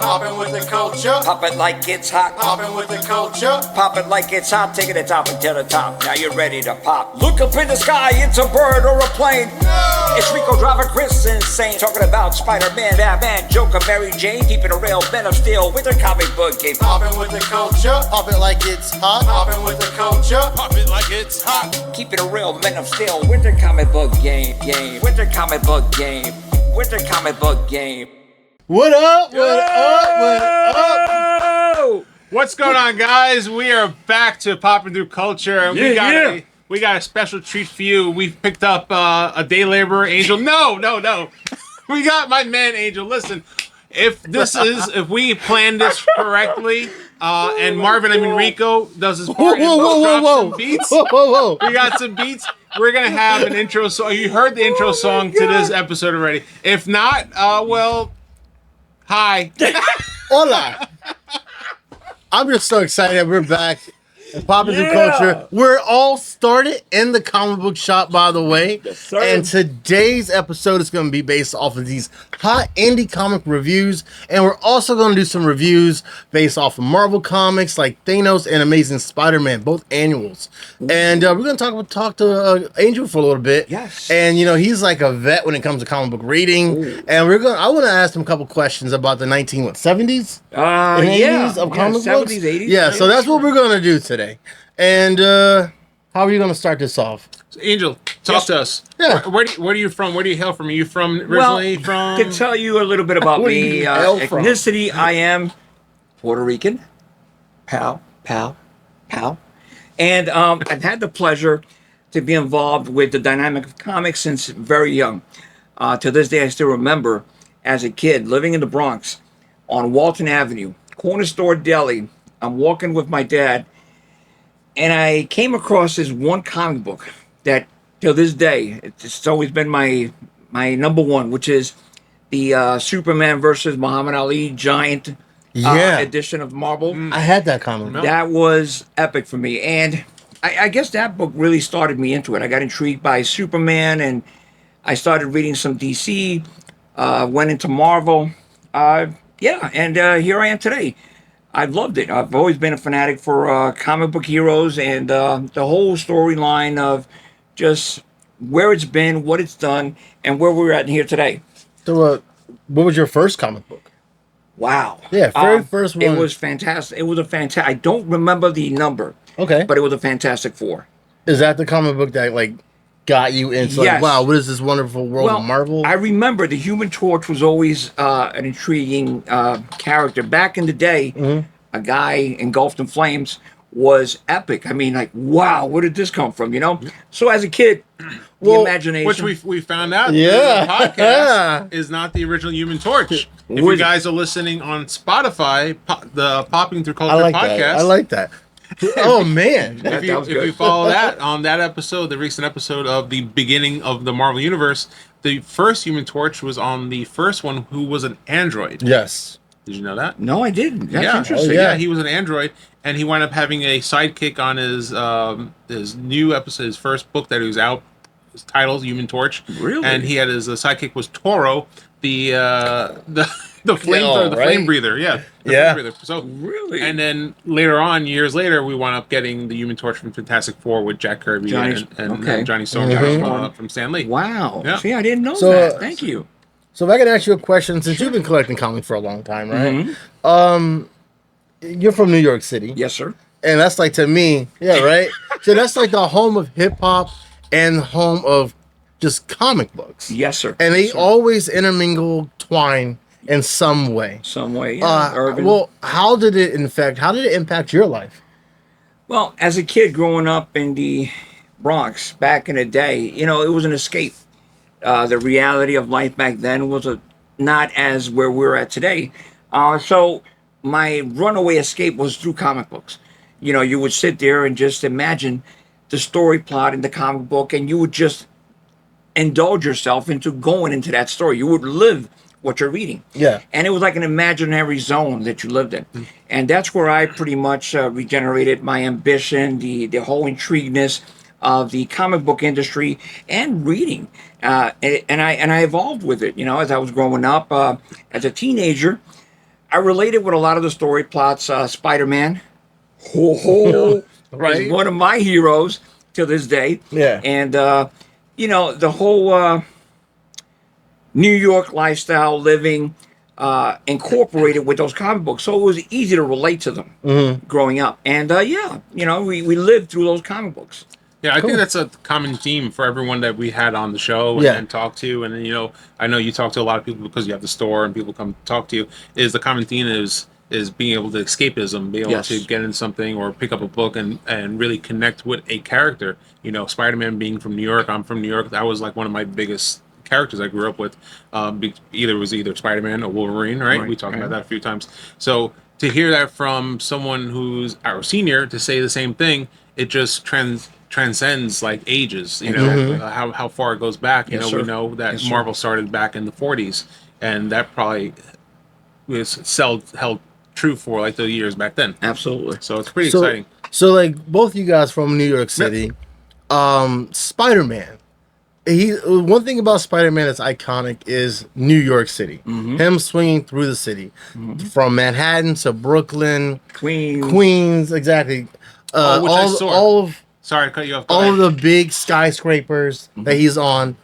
Poppin' with the culture. Pop it like it's hot. Poppin' with the culture. Pop it like it's hot. Taking it top until the top. Now you're ready to pop. Look up in the sky. It's a bird or a plane. No! It's Rico, Driver, Chris, Insane. Talking about Spider-Man, Batman, Joker, Mary Jane. Keeping it real. Men of Steel with their comic book game. Poppin' with the culture. Pop it like it's hot. Poppin' with the culture. Pop it like it's hot. Keeping it real. Men of Steel with their comic book game. With their comic book game. With their comic book game. What up? What up? What up? What's going on, guys? We are back to Popping Through Culture, and we got a special treat for you. We've picked up a day laborer, Angel. No. We got my man, Angel. Listen, if we plan this correctly, and Marvin, Rico, does his part and drops some beats. We got some beats. We're gonna have an intro song. You heard the intro song to this episode already. If not, well, hi. Hola. I'm just so excited that we're back and Popping Through Culture. We're all started in the comic book shop, by the way. Yes, sir. And today's episode is going to be based off of these hot indie comic reviews. And we're also going to do some reviews based off of Marvel comics like Thanos and Amazing Spider-Man, both annuals. And we're going to talk to Angel for a little bit. Yes. And, you know, he's like a vet when it comes to comic book reading. Ooh. And I want to ask him a couple questions about the 70s? And 80s of comic 70s, books. 80s. Yeah, so that's what we're going to do today. And how are you going to start this off? Angel, talk to us. Yeah. Where are you from? Where do you hail from? Are you from originally from? To tell you a little bit about Where do me, you hail from? ethnicity, I am Puerto Rican. Pow. And I've had the pleasure to be involved with the dynamic of comics since very young. To this day, I still remember as a kid living in the Bronx on Walton Avenue, corner store deli. I'm walking with my dad, and I came across this one comic book that, till this day, it's always been my number one, which is the Superman versus Muhammad Ali giant edition of Marvel. I had that comic book. That was epic for me, and I guess that book really started me into it. I got intrigued by Superman, and I started reading some DC, went into Marvel, and here I am today. I've loved it. I've always been a fanatic for comic book heroes and the whole storyline of just where it's been, what it's done, and where we're at here today. So what was your first comic book? Wow. Yeah, very first one. It was fantastic. It was a fantastic. I don't remember the number. Okay. But it was a Fantastic Four. Is that the comic book that, like, got you into, Yes. like, wow, what is this wonderful world of Marvel? I remember the Human Torch was always an intriguing character. Back in the day, a guy engulfed in flames was epic. I mean, like, wow, where did this come from, you know? So as a kid, the imagination... Which we found out Yeah. the podcast is not the original Human Torch. If you guys are listening on Spotify, the Popping Through Culture podcast... I like that. Oh, man. If you follow that on that episode, the recent episode of the beginning of the Marvel Universe, the first Human Torch was on the first one, who was an android. Yes. Did you know that? No, I didn't. That's interesting. Oh, yeah. Yeah, he was an android, and he wound up having a sidekick on his new episode, his first book that he was out. His title, Human Torch. Really? And he had his sidekick was Toro, the flame breather. Yeah. Yeah. Flame breather. So Really? And then later on, years later, we wound up getting the Human Torch from Fantastic Four with Jack Kirby and Johnny Storm from Stan Lee. Wow. Yeah. See, I didn't know So, that. Thank you. So if I can ask you a question, since you've been collecting comics for a long time, right? You're from New York City. Yes, sir. And that's like, to me, right? So that's like the home of hip-hop and home of just comic books. Yes, sir. And they Yes, sir. always intermingle, twine in some way. Some way, yeah. Urban. Well, how did it impact your life? Well, as a kid growing up in the Bronx back in the day, you know, it was an escape. The reality of life back then was not as where we're at today. So my runaway escape was through comic books. You know, you would sit there and just imagine the story plot in the comic book, and you would just indulge yourself into going into that story. You would live what you're reading. Yeah. And it was like an imaginary zone that you lived in. And that's where I pretty much regenerated my ambition, the whole intrigueness of the comic book industry and reading. And I evolved with it, you know, as I was growing up. As a teenager, I related with a lot of the story plots. Spider-Man, ho, Right. is one of my heroes to this day. Yeah. And the whole New York lifestyle living incorporated with those comic books, so it was easy to relate to them growing up. And we lived through those comic books. Yeah, I think that's a common theme for everyone that we had on the show Yeah. and talked to. And I know you talk to a lot of people because you have the store and people come talk to you. Is the common theme is being able to escapism, being able Yes. to get in something or pick up a book and really connect with a character. Spider-Man being from New York, I'm from New York. That was like one of my biggest characters I grew up with. Either Spider-Man or Wolverine, right? We talked about that a few times. So to hear that from someone who's our senior to say the same thing, it just transcends like ages. How far it goes back. Yes, We sir. know that Yes, sir. Marvel started back in the 40s, and that probably was held true for like the years back then. Absolutely. So it's pretty exciting. So like both you guys from New York City, Spider-Man. One thing about Spider-Man that's iconic is New York City. Him swinging through the city, from Manhattan to Brooklyn, Queens, exactly. Which I saw. All of Sorry to cut you off. Go all ahead. of the big skyscrapers that he's on.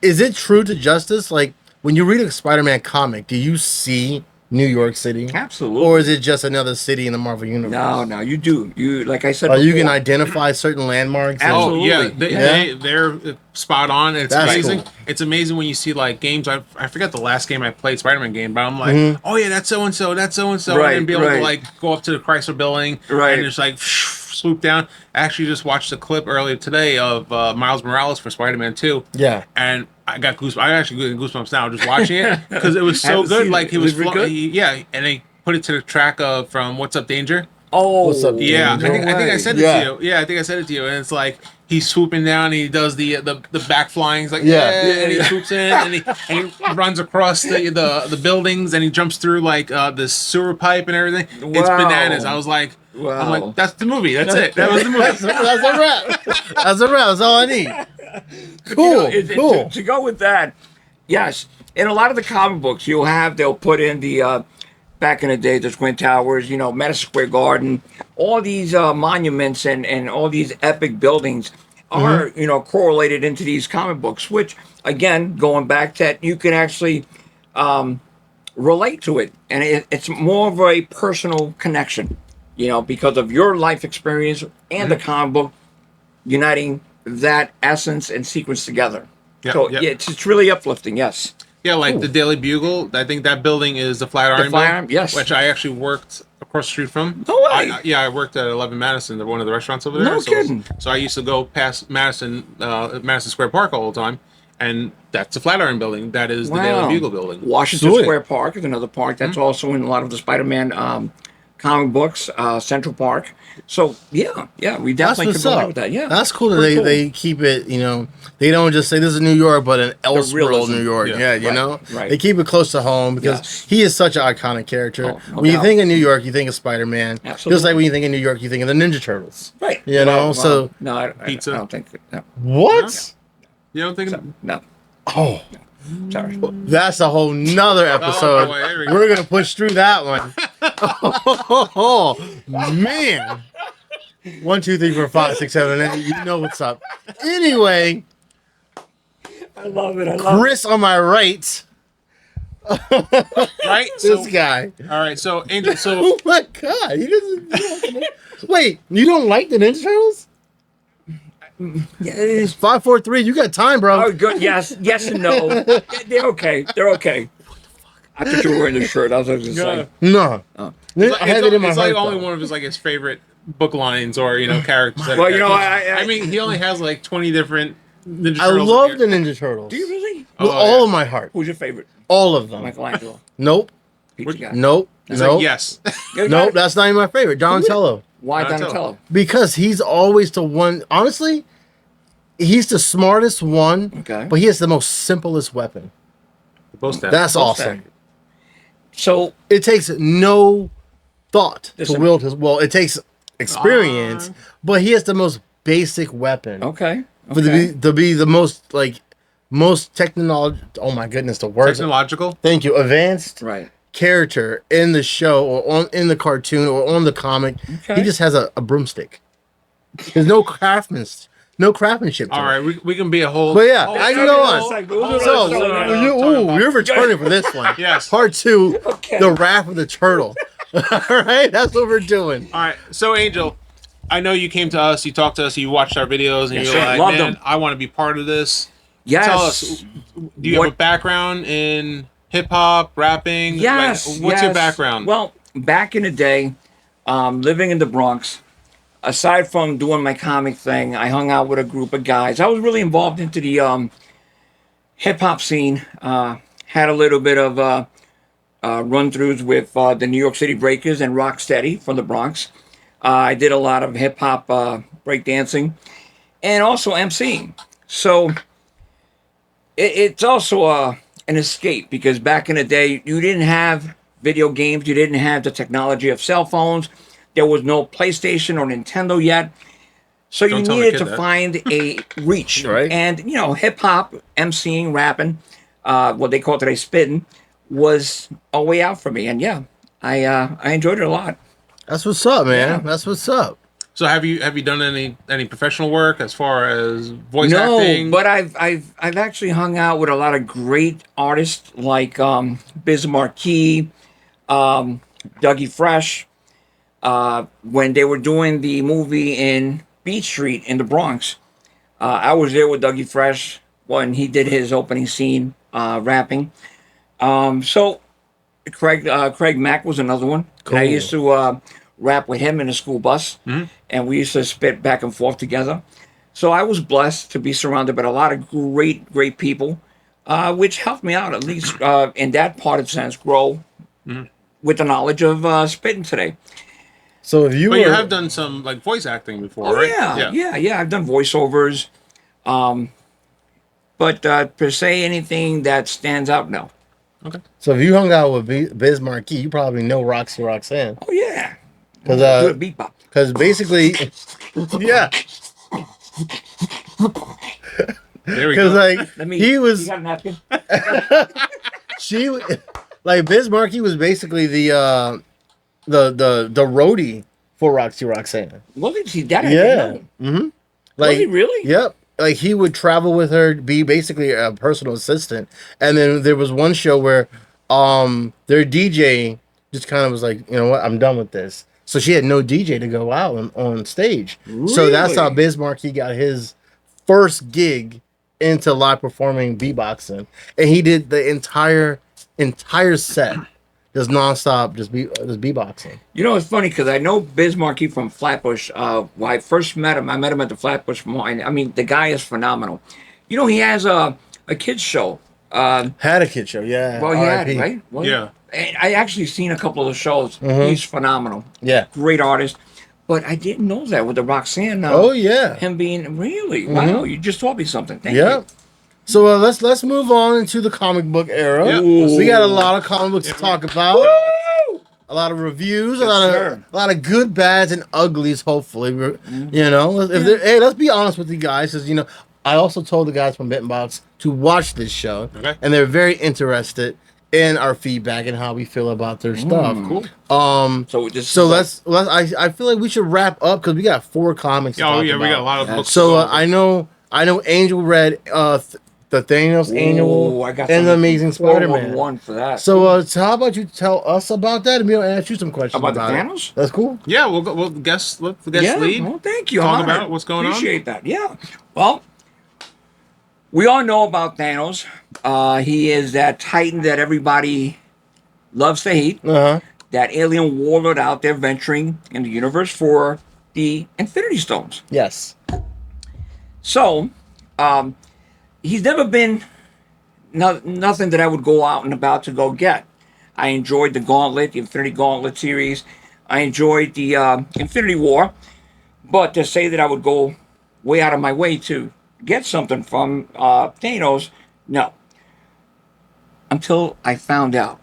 Is it true to justice? Like when you read a Spider-Man comic, do you see New York City? Absolutely. Or is it just another city in the Marvel universe? No, you do. You like I said. You can before, identify certain landmarks. Absolutely. Yeah, they're spot on. It's That's amazing. cool. It's amazing when you see like games. I forget the last game I played, Spider-Man game, but I'm like, oh yeah, that's so and so, that's so and so, Right, and then be able right. to like go up to the Chrysler Building, Right. and just like swoop down. I actually just watched a clip earlier today of Miles Morales for Spider-Man 2. Yeah. And I got goosebumps. I actually got goosebumps now just watching it because it was I so haven't good. seen Like it. he Was was, it good? and they put it to the track of from What's Up Danger. Oh, What's up, Yeah, Danger? I think I said it Yeah. to you. Yeah, I think I said it to you. And it's like he's swooping down. And he does the back flying. He's like and he swoops in and he runs across the buildings and he jumps through like the sewer pipe and everything. It's Wow. bananas. I was like, Wow. I'm like, that's the movie. That's it. That was the movie. That's a wrap. That's a wrap. That's all I need. Cool. Cool. To go with that, yes. In a lot of the comic books, they'll put in the back in the day, the Twin Towers, Madison Square Garden, all these monuments and all these epic buildings are correlated into these comic books. Which again, going back to that, you can actually relate to it, and it's more of a personal connection, because of your life experience and the comic book uniting that essence and sequence together. Yeah, So yeah. it's really uplifting. Yes. Yeah, like the Daily Bugle. I think that building is the Flatiron Flatiron, Building, yes. which I actually worked across the street from. No way. I worked at 11 Madison, one of the restaurants over there. No kidding. So I used to go past Madison Square Park all the time, and that's the Flatiron Building. That is the Daily Bugle building. Washington Sweet. Square Park is another park that's also in a lot of the Spider-Man comic books. Central Park. So yeah, we That's definitely what's can relate up. with that. Yeah, That's cool that Pretty cool. they keep it, they don't just say this is New York, but an Elseworld realism. New York. Yeah. Yeah, Right. They keep it close to home because Yes. he is such an iconic character. Oh, no when you doubt. think of New York, you think of Spider-Man. Absolutely. Just like when you think of New York, you think of the Ninja Turtles. Right. So no, I Pizza. don't think. No, what? You don't think? no. Oh, Sorry. that's a whole nother episode. boy, here we go. We're gonna push through that one. Oh, man. 1, 2, 3, 4, 5, 6, 7, 8. You know what's up. Anyway, I love it. Chris on my right. Right. So, This guy. all right. So Angel. So Oh my god. Wait, you don't like the Ninja Turtles? Yeah, it is. 5, 4, 3. You got time, bro. Oh, good. Yes and no. They're okay. They're okay. I thought you were wearing the shirt. I was going to say. No. Oh. I had it in my it's like heart, only though. one of his his book lines or characters. that- Well, I mean, he only has like 20 different Ninja I Turtles. love the Ninja Turtles. Do you really? With Oh, all yeah. of my heart. Who's your favorite? All of them. Michelangelo. Nope. Pizza guy. Nope. It's Nope. like yes. Good Nope. guy. That's not even my favorite. Donatello. Why Donatello. Donatello? Because he's always the one. Honestly, he's the smartest one. Okay. But he has the most simplest weapon. Both that. That's Both awesome. So It takes no thought to Listen. wield his. Well, it takes experience, but he has the most basic weapon. okay. For to be the most technology. Oh my goodness, the words. technological. Thank you. Advanced Right. character in the show or in the cartoon or on the comic. Okay. He just has a broomstick. There's no craftsmanship. To All right, we can be a whole. But yeah, whole- I can go on. Whole- So you're returning for this one. Yes. Part 2, Okay. the Wrath of the Turtle. All right, that's what we're doing. All right, so Angel, I know you came to us, you talked to us, you watched our videos, and Yes, you're sir. like, Loved man, them. I want to be part of this. Yes. Tell us, do you have a background in hip hop, rapping? Yes. Like, what's your yes. background? Well, back in the day, living in the Bronx, aside from doing my comic thing, I hung out with a group of guys. I was really involved into the hip hop scene. Had a little bit of run-throughs with the New York City Breakers and Rocksteady from the Bronx. I did a lot of hip hop breakdancing and also emceeing. So it's also an escape because back in the day, you didn't have video games, you didn't have the technology of cell phones. There was no PlayStation or Nintendo yet. So you Don't tell the needed kid to that. find a reach. Right. And, hip hop, emceeing, rapping, what they call today spitting, was a way out for me. And yeah, I enjoyed it a lot. That's what's up, man. Yeah. That's what's up. So have you done any professional work as far as voice No, acting? but I've actually hung out with a lot of great artists like Biz Markie, Dougie Fresh. When they were doing the movie in Beach Street in the Bronx, I was there with Dougie Fresh when he did his opening scene rapping. So Craig Mack was another one. Cool. And I used to rap with him in the school bus, and we used to spit back and forth together. So I was blessed to be surrounded by a lot of great people, which helped me out, at least in that part of sense, grow with the knowledge of spitting today. So if you But were, you have done some like voice acting before, Oh, right? yeah. I've done voiceovers. But per se, anything that stands out, no. Okay. so if you hung out with Biz Markie, you probably know Roxy Roxanne. Oh, yeah. Because Good beatbox. basically, yeah. There we Because go. like Let me, he You was, got a napkin? she like Biz Markie was basically the roadie for Roxy Roxanne. Well, see, that I Yeah. didn't know. Mm-hmm. Was he really? Yep. Like he would travel with her, be basically a personal assistant. And then there was one show where their DJ just kind of was like, you know what, I'm done with this. So she had no DJ to go out on stage. So that's how Really? Biz Markie got his first gig into live performing beatboxing. And he did the entire set. Just nonstop, just beatboxing. You know, it's funny because I know Biz Markie from Flatbush. When I first met him, I met him at the Flatbush Mall. And, I mean, the guy is phenomenal. You know, he has a kids show. Had a kid show, yeah. Well, he had RIP. it, right? Well, Yeah. and I actually seen a couple of the shows. He's phenomenal. Yeah. Great artist. But I didn't know that with the Roxanne. Oh yeah. Him being really wow. You just taught me something. Thank Yep. you. So let's move on into the comic book era. Yep. We got a lot of comic books to talk about. A lot of reviews, a sir. lot of good, bads, and uglies. Hopefully, you know. Hey, let's be honest with you guys, because I also told the guys from Bitten Box to watch this show, Okay. and they're very interested in our feedback and how we feel about their stuff. Cool. So just So I feel like we should wrap up because we got 4 comics. To Oh talk yeah, we about. got a lot of books. So to go over. I know Angel read the Thanos Annual I got and the some Amazing Spider-Man. one for that. So how about you tell us about that and we'll ask you some questions About the it. Thanos? That's cool. Yeah, we'll guess. Let the guest lead. Well, thank you. Talk I'm about honored. what's going on. Appreciate that. Yeah. Well, we all know about Thanos. He is that Titan that everybody loves to hate. Uh-huh. That alien warlord out there venturing in the universe for the Infinity Stones. Yes. So, he's never been nothing that I would go out and about to go get. I enjoyed the Gauntlet, the Infinity Gauntlet series. I enjoyed the Infinity War. But to say that I would go way out of my way to get something from Thanos, no. Until I found out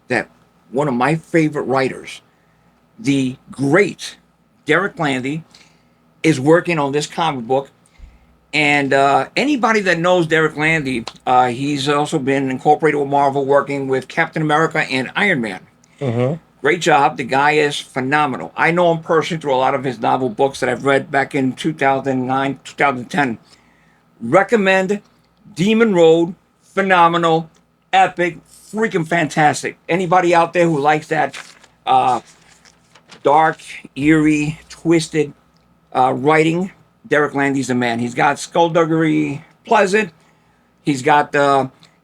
that one of my favorite writers, the great Derek Landy, is working on this comic book. And anybody that knows Derek Landy, he's also been incorporated with Marvel, working with Captain America and Iron Man. Great job. The guy is phenomenal. I know him personally through a lot of his novel books that I've read back in 2009, 2010. Recommend Demon Road. Phenomenal, epic, freaking fantastic. Anybody out there who likes that dark, eerie, twisted writing, Derek Landy's the man. He's got Skullduggery Pleasant. He's got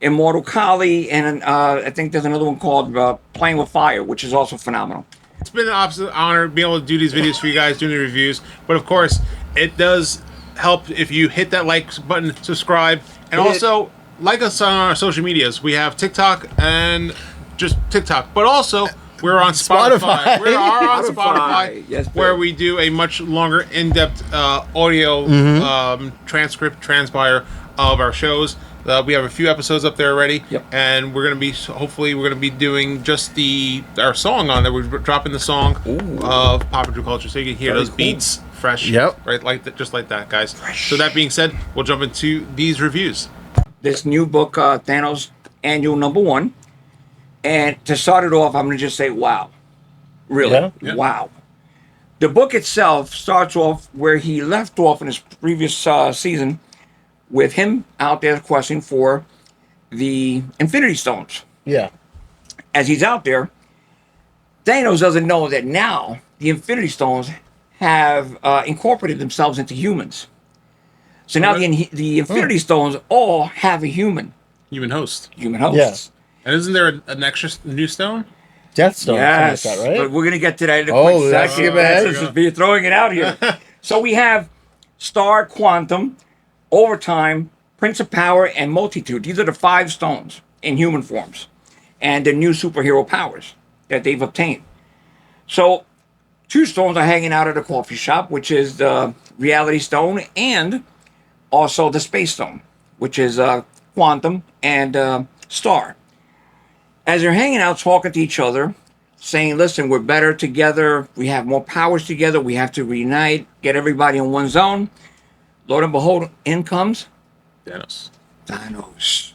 Immortal Collie, and I think there's another one called Playing with Fire, which is also phenomenal. It's been an absolute honor being able to do these videos for you guys, doing the reviews. But of course, it does help if you hit that like button, subscribe, and also like us on our social medias. We have TikTok and just TikTok, but also we're on Spotify. We are on Spotify, Yes, where we do a much longer, in-depth audio transcript, transpire of our shows. We have a few episodes up there already, and we're gonna be doing just our song on there. We're dropping the song of Popular Culture, so you can hear those beats fresh, right, like that, just like that, guys. So that being said, we'll jump into these reviews. This new book, Thanos Annual #1, and to start it off, I'm gonna just say, wow, really, wow. The book itself starts off where he left off in his previous season, with him out there questing for the Infinity Stones. Yeah. As he's out there, Thanos doesn't know that now the Infinity Stones have incorporated themselves into humans. So now the Infinity Stones all have a human host. Human host. Yes. And isn't there an extra new stone? Death Stone. Yes, Like that, right? but we're gonna get to that in a Oh, quick let's second. skip ahead. This is be throwing it out here. So we have Star, Quantum, Overtime, Prince of Power, and Multitude. These are the 5 stones in human forms, and the new superhero powers that they've obtained. So 2 stones are hanging out at a coffee shop, which is the Reality Stone and also the Space Stone, which is Quantum and Star. As they're hanging out, talking to each other, saying, listen, we're better together. We have more powers together. We have to reunite, get everybody in one zone. Lord and behold, in comes Thanos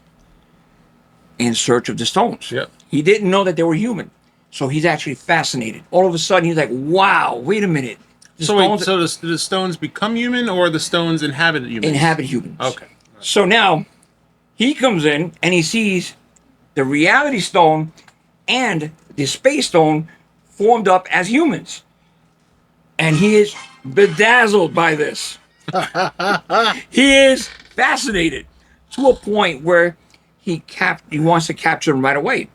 in search of the stones. Yep. He didn't know that they were human. So he's actually fascinated. All of a sudden, he's like, wow, wait a minute. So do the stones become human, or the stones inhabit humans? Inhabit humans. Okay. So now he comes in and he sees the Reality Stone and the Space Stone formed up as humans. And he is bedazzled by this. He is fascinated to a point where he wants to capture them right away.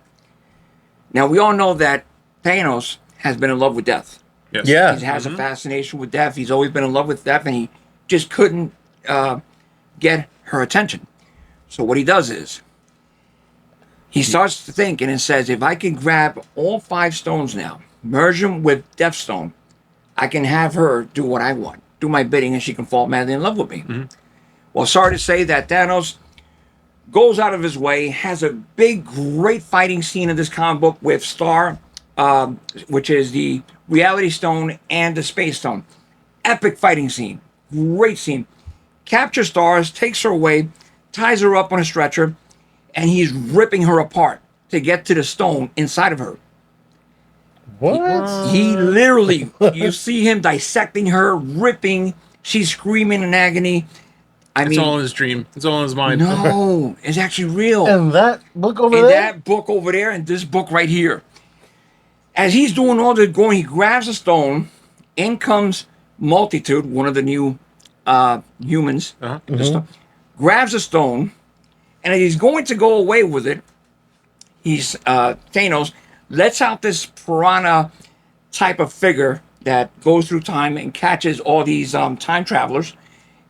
Now, we all know that Thanos has been in love with death. Yes. Yeah. He has a fascination with death. He's always been in love with death, and he just couldn't get her attention. So what he does is he starts thinking and says, if I can grab all 5 stones now, merge them with Death Stone, I can have her do what I want, do my bidding, and she can fall madly in love with me. Well, sorry to say that Thanos goes out of his way, has a big, great fighting scene in this comic book with Star, which is the Reality Stone and the Space Stone. Epic fighting scene. Great scene. Captures Stars, takes her away, ties her up on a stretcher, and he's ripping her apart to get to the stone inside of her. What? He literally, you see him dissecting her, ripping. She's screaming in agony. It's all in his dream. It's all in his mind. No, it's actually real. And that book over And there? that book over there and this book right here. As he's doing all this going, he grabs a stone. In comes Multitude, one of the new humans. The stone, grabs a stone. And as he's going to go away with it, Thanos lets out this piranha type of figure that goes through time and catches all these time travelers,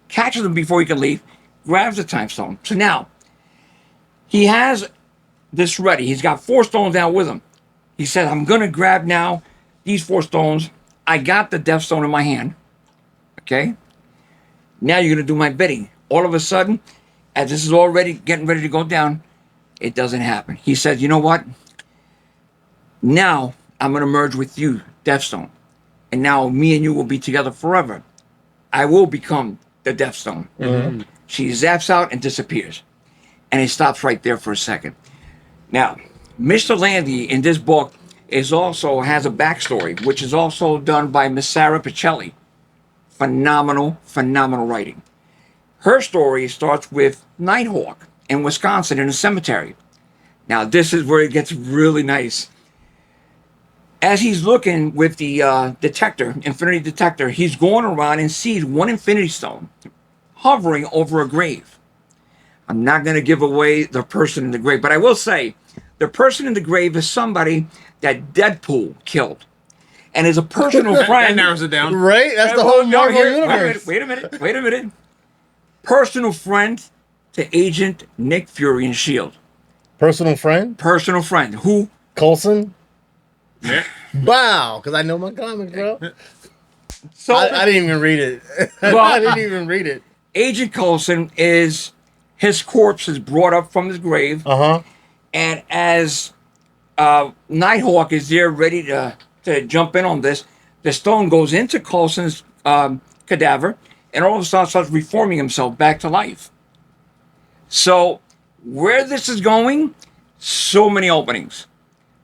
catches them before he can leave, grabs the time stone. So now, he has this ready. He's got 4 stones down with him. He said, I'm going to grab now these 4 stones. I got the Death Stone in my hand. Okay? Now you're going to do my bidding. All of a sudden, as this is already getting ready to go down, it doesn't happen. He says, you know what? Now I'm going to merge with you, Death Stone. And now me and you will be together forever. I will become the Death Stone. She zaps out and disappears. And it stops right there for a second. Now, Mr. Landy in this book has a backstory, which is also done by Miss Sarah Pacelli. Phenomenal writing. Her story starts with Nighthawk in Wisconsin in a cemetery. Now, this is where it gets really nice. As he's looking with the infinity detector, he's going around and sees one infinity stone hovering over a grave. I'm not going to give away the person in the grave, but I will say the person in the grave is somebody that Deadpool killed. And is a personal friend. That narrows it down. Right? That's the whole Marvel universe. Wait a minute. Personal friend to Agent Nick Fury in S.H.I.E.L.D. Personal friend? Personal friend. Who? Coulson? Yeah. Wow, because I know my comics, bro. So I didn't even read it. Well, I didn't even read it. Agent Coulson his corpse is brought up from his grave. And as Nighthawk is there ready to jump in on this, the stone goes into Coulson's cadaver and all of a sudden starts reforming himself back to life. So where this is going, so many openings.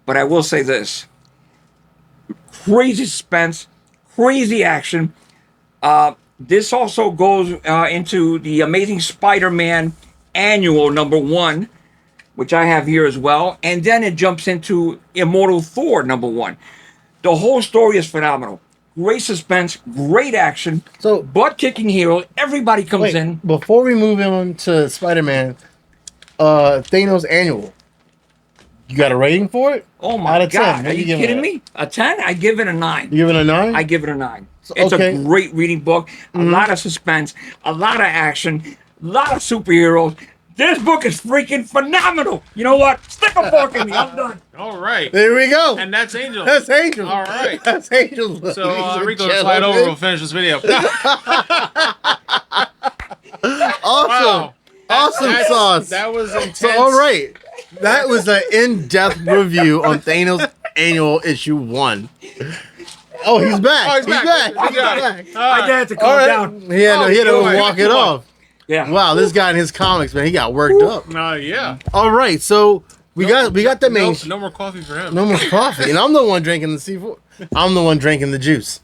But I will say this. Crazy suspense, crazy action. This also goes into the Amazing Spider-Man Annual #1, which I have here as well. And then it jumps into Immortal Thor #1. The whole story is phenomenal. Great suspense, great action. So, butt-kicking hero. Everybody comes in. Before we move on to Spider-Man, Thanos Annual. You got a rating for it? Oh my Out of 10, God. what Are you giving kidding it? me? A 10? I give it a 9. You give it a 9? I give it a 9. It's a great reading book. A lot of suspense, a lot of action, a lot of superheroes. This book is freaking phenomenal. You know what? Stick a fork in me. I'm done. All right. There we go. And that's Angel. That's Angel. All right. That's Angel. So, Rico, slide over. We'll finish this video. Awesome. Awesome sauce. That was intense. So, all right. That was an in-depth review on Thanos Annual Issue 1. Oh, he's back. Oh, he's back. He's back. I had to calm down. He had to walk it off. Yeah. Wow, this guy in his comics, man, he got worked up. Yeah. All right, so we got the main. No more coffee for him. No more coffee, and I'm the one drinking the C4. I'm the one drinking the juice.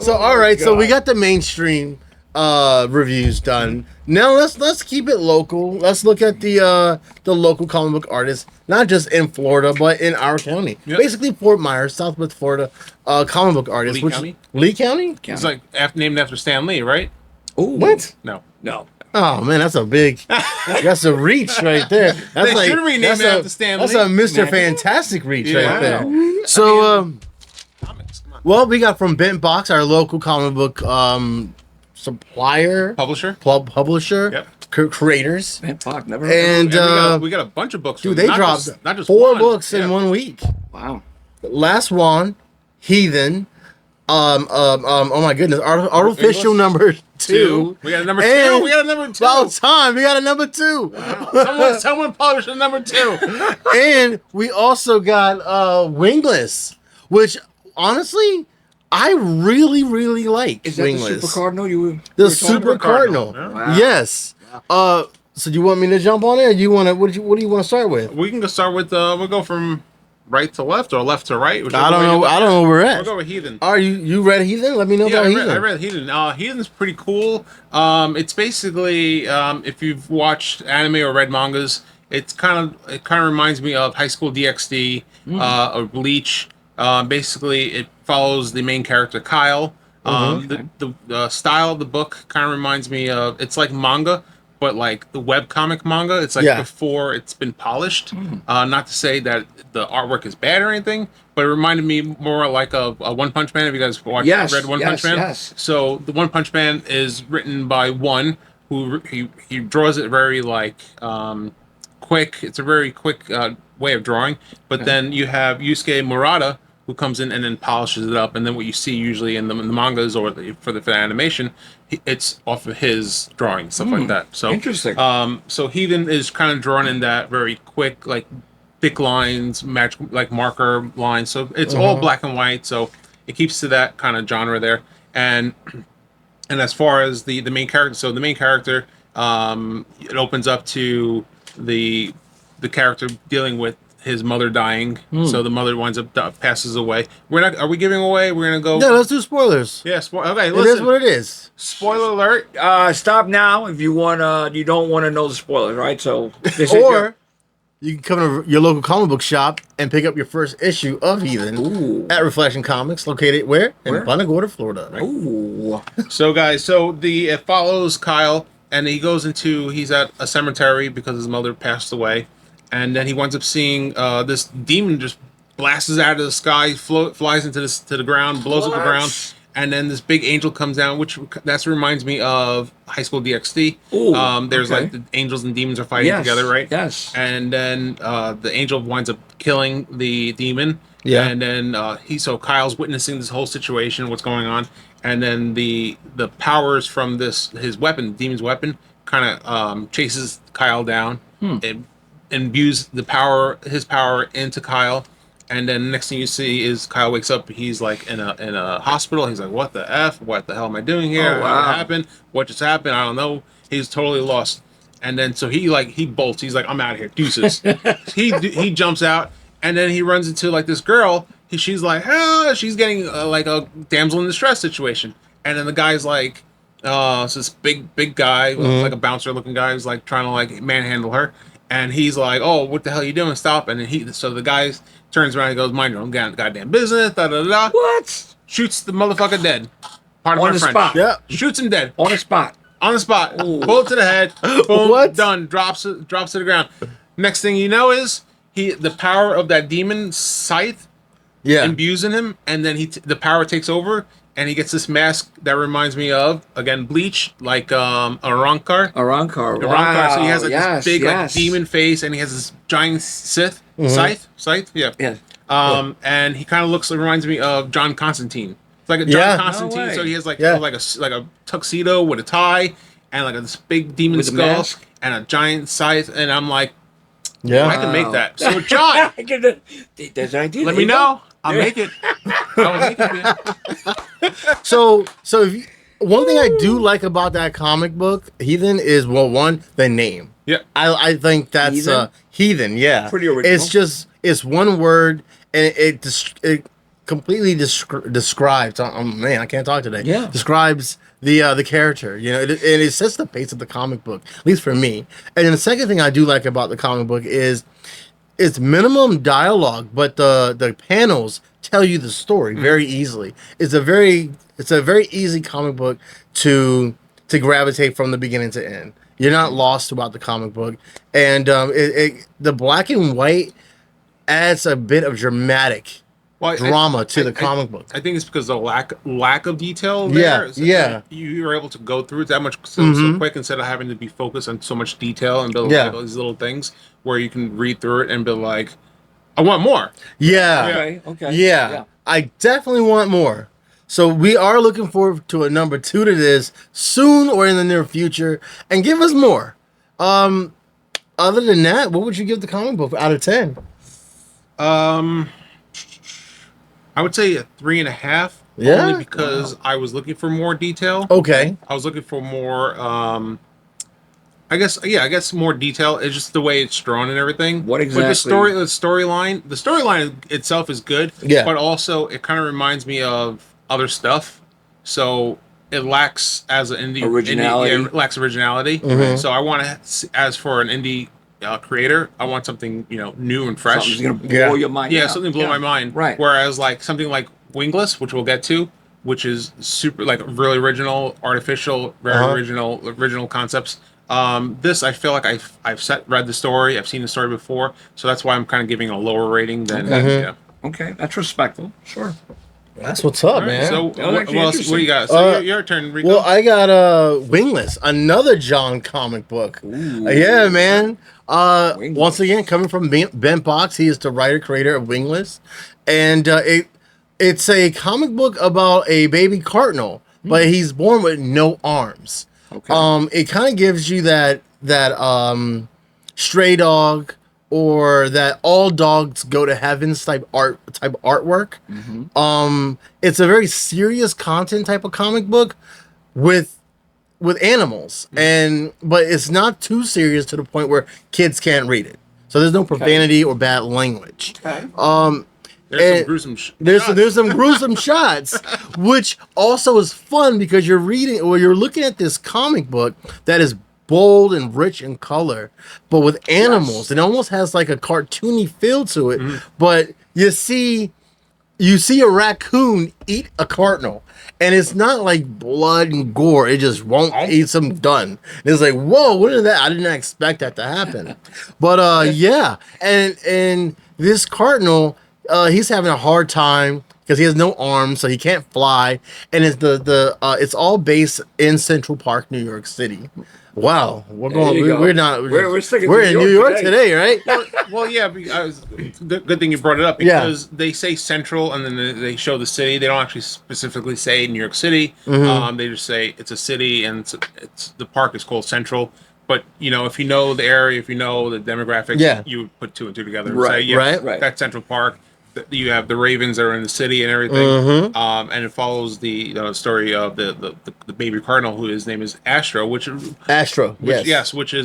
So all right, so we got the mainstream reviews done. Now let's keep it local. Let's look at the local comic book artists, not just in Florida but in our county. Yep. Basically, Fort Myers, Southwest Florida, comic book artists. Lee County? Lee County? It's like named after Stan Lee, right? Ooh. What? No. Oh man, that's a reach right there. That's They should rename it after Stan That's Lee. a Mr. Fantastic reach Yeah. right there. So, Comics. Come on. well, we got from Bent Box, our local comic book supplier, Publisher. publisher, Yep. creators, Man, fuck, never. and we got a bunch of books. dude, from they not dropped not just 4 one. books in Yeah. 1 week. Wow. Last one, Heathen. Oh my goodness, artificial number 2. We got a number And 2. We got a number 2. About time, we got a number 2. Someone published a number 2. And we also got Wingless, which honestly I really like. Is that Wingless. the Super Cardinal The were Super talking Cardinal. Wow. Yes. So do you want me to jump on it? Or do you want to? What do you want to start with? We can go start with we'll go from right to left or left to right. I don't know. I don't know where we're We'll at. go with Heathen. Are you read Heathen? Let me know Yeah, about I Heathen. read Heathen. Heathen's pretty cool. It's basically if you've watched anime or read mangas, it kind of reminds me of High School DxD or Bleach. Basically, it follows the main character Kyle. The style of the book kind of reminds me of, it's like manga, but like the webcomic manga. It's like before it's been polished. Not to say that the artwork is bad or anything, but it reminded me more like a One Punch Man. Have you guys read One Punch Man? Yes. So the One Punch Man is written by one who he draws it very like quick. It's a very quick way of drawing. But then you have Yusuke Murata, who comes in and then polishes it up, and then what you see usually in the mangas or for the animation, it's off of his drawing, stuff like that. So interesting. So Heathen is kind of drawn in that very quick, like thick lines, match like marker lines. So it's all black and white. So it keeps to that kind of genre there. and as far as the main character, so the main character, it opens up to the character dealing with his mother dying. So the mother winds up passes away. We're not. Are we giving away? We're gonna go. Yeah, let's do spoilers. Yeah. Okay. It Listen. is what it is. Spoiler alert. Stop now if you you don't want to know the spoilers, right? So this Or you can come to your local comic book shop and pick up your first issue of Heathen Ooh. at Reflection Comics, located where? In Punta Gorda, Florida. Ooh. So guys, it follows Kyle, and he's at a cemetery because his mother passed away, and then he winds up seeing this demon just blasts out of the sky, flies into the ground, blows up the ground, and then this big angel comes down, which reminds me of High School DxD. Ooh, There's okay. like the angels and demons are fighting together, right? Yes. And then the angel winds up killing the demon. Yeah. And then so Kyle's witnessing this whole situation, what's going on, and then the powers from his weapon, the demon's weapon, kind of chases Kyle down. It imbues his power into Kyle. And then next thing you see is Kyle wakes up. He's like in a hospital. He's like, "What the f? What the hell am I doing here? Oh, wow. What happened? What just happened? I don't know." He's totally lost. And then so he bolts. He's like, "I'm out of here, deuces." he jumps out, and then he runs into like this girl. She's like, she's getting like a damsel in distress situation. And then the guy's like, it's this big guy, like a bouncer looking guy, who's like trying to like manhandle her. And he's like, "Oh, what the hell are you doing? Stop!" And then so the guy turns around and goes, "Mind your own goddamn business." Da da da. What? Shoots the motherfucker dead. Pardon On my the French. spot. Yeah. Shoots him dead On the spot. on the spot. Ooh. Bullet to the head. Boom. What? Done. Drops to the ground. Next thing you know is the power of that demon scythe Yeah. imbues in him, and then the power takes over, and he gets this mask that reminds me of, again, Bleach, like Arankar. Arankar. Arankar. So he has like yes, this big like yes. demon face, and he has this giant scythe. Scythe. Yeah. Yes. And he kind of reminds me of John Constantine. It's like a John Yeah. Constantine. No way. So he has like Yeah. like a tuxedo with a tie and like this big demon With a skull mask. and a giant scythe. And I'm like, Yeah. I can make that. So John, There's an idea. let There me you go. know. I'll make it. I'll make it, man. So if one thing I do like about that comic book, Heathen, is one, the name. Yeah. I think that's Heathen? Heathen, yeah. Pretty original. It's one word, and it completely describes. Oh man, I can't talk today. Yeah. Describes the character. You know, and it sets the pace of the comic book, at least for me. And then the second thing I do like about the comic book is it's minimum dialogue, but the panels tell you the story very easily. It's a very easy comic book to gravitate from the beginning to end. You're not lost about the comic book, and the black and white adds a bit of dramatic Well, drama to the comic book. I think it's because of lack of detail there. Yeah, yeah. You were able to go through it that much so quick instead of having to be focused on so much detail and build like all these little things where you can read through it and be like, I want more. Yeah. Okay. Yeah. I definitely want more. So we are looking forward to a number 2 to this soon or in the near future, and give us more. Other than that, what would you give the comic book out of 10? I would say a 3.5. Yeah? Only because I was looking for more detail. Okay. I was looking for more. I guess more detail. It's just the way it's drawn and everything. What But exactly? the storyline itself is good. Yeah. But also, it kind of reminds me of other stuff. So it lacks as an indie Originality. It lacks originality. So I want to, as for an indie creator, I want something new and fresh. Something's gonna blow Yeah. your mind. Yeah, something blow my mind. Right. Whereas like something like Wingless, which we'll get to, which is super like really original, artificial, very original concepts. This I feel like I've read the story, I've seen the story before, so that's why I'm kind of giving a lower rating than yeah. Okay, that's respectful. Sure. That's what's up, All right, man. so That was what actually else? What do you got? So your turn, Rico. Well, I got Wingless, another John comic book. Yeah, man. Wingless. Once again, coming from Ben Fox, he is the writer creator of Wingless, and it's a comic book about a baby cardinal, but he's born with no arms. Okay. It kind of gives you that stray dog or that all dogs go to heaven type artwork. It's a very serious content type of comic book with animals, but it's not too serious to the point where kids can't read it. So there's no profanity or bad language. Okay. There's some gruesome There's some gruesome shots, which also is fun because you're reading or you're looking at this comic book that is bold and rich in color, but with animals. It almost has like a cartoony feel to it. But you see a raccoon eat a cardinal, and it's not like blood and gore. It just won't eat some done. And it's like, whoa, what is that? I did not expect that to happen. But yeah, and this cardinal, he's having a hard time because he has no arms, so he can't fly. And it's it's all based in Central Park, New York City. Wow, we're in New York today, right? Well, yeah, because good thing you brought it up because they say Central and then they show the city. They don't actually specifically say New York City. They just say it's a city and it's the park is called Central. But if you know the area, if you know the demographics, you would put two and two together. And say, Right. That's Central Park. You have the Ravens that are in the city and everything, and it follows the story of the baby cardinal, his name is Astro, which is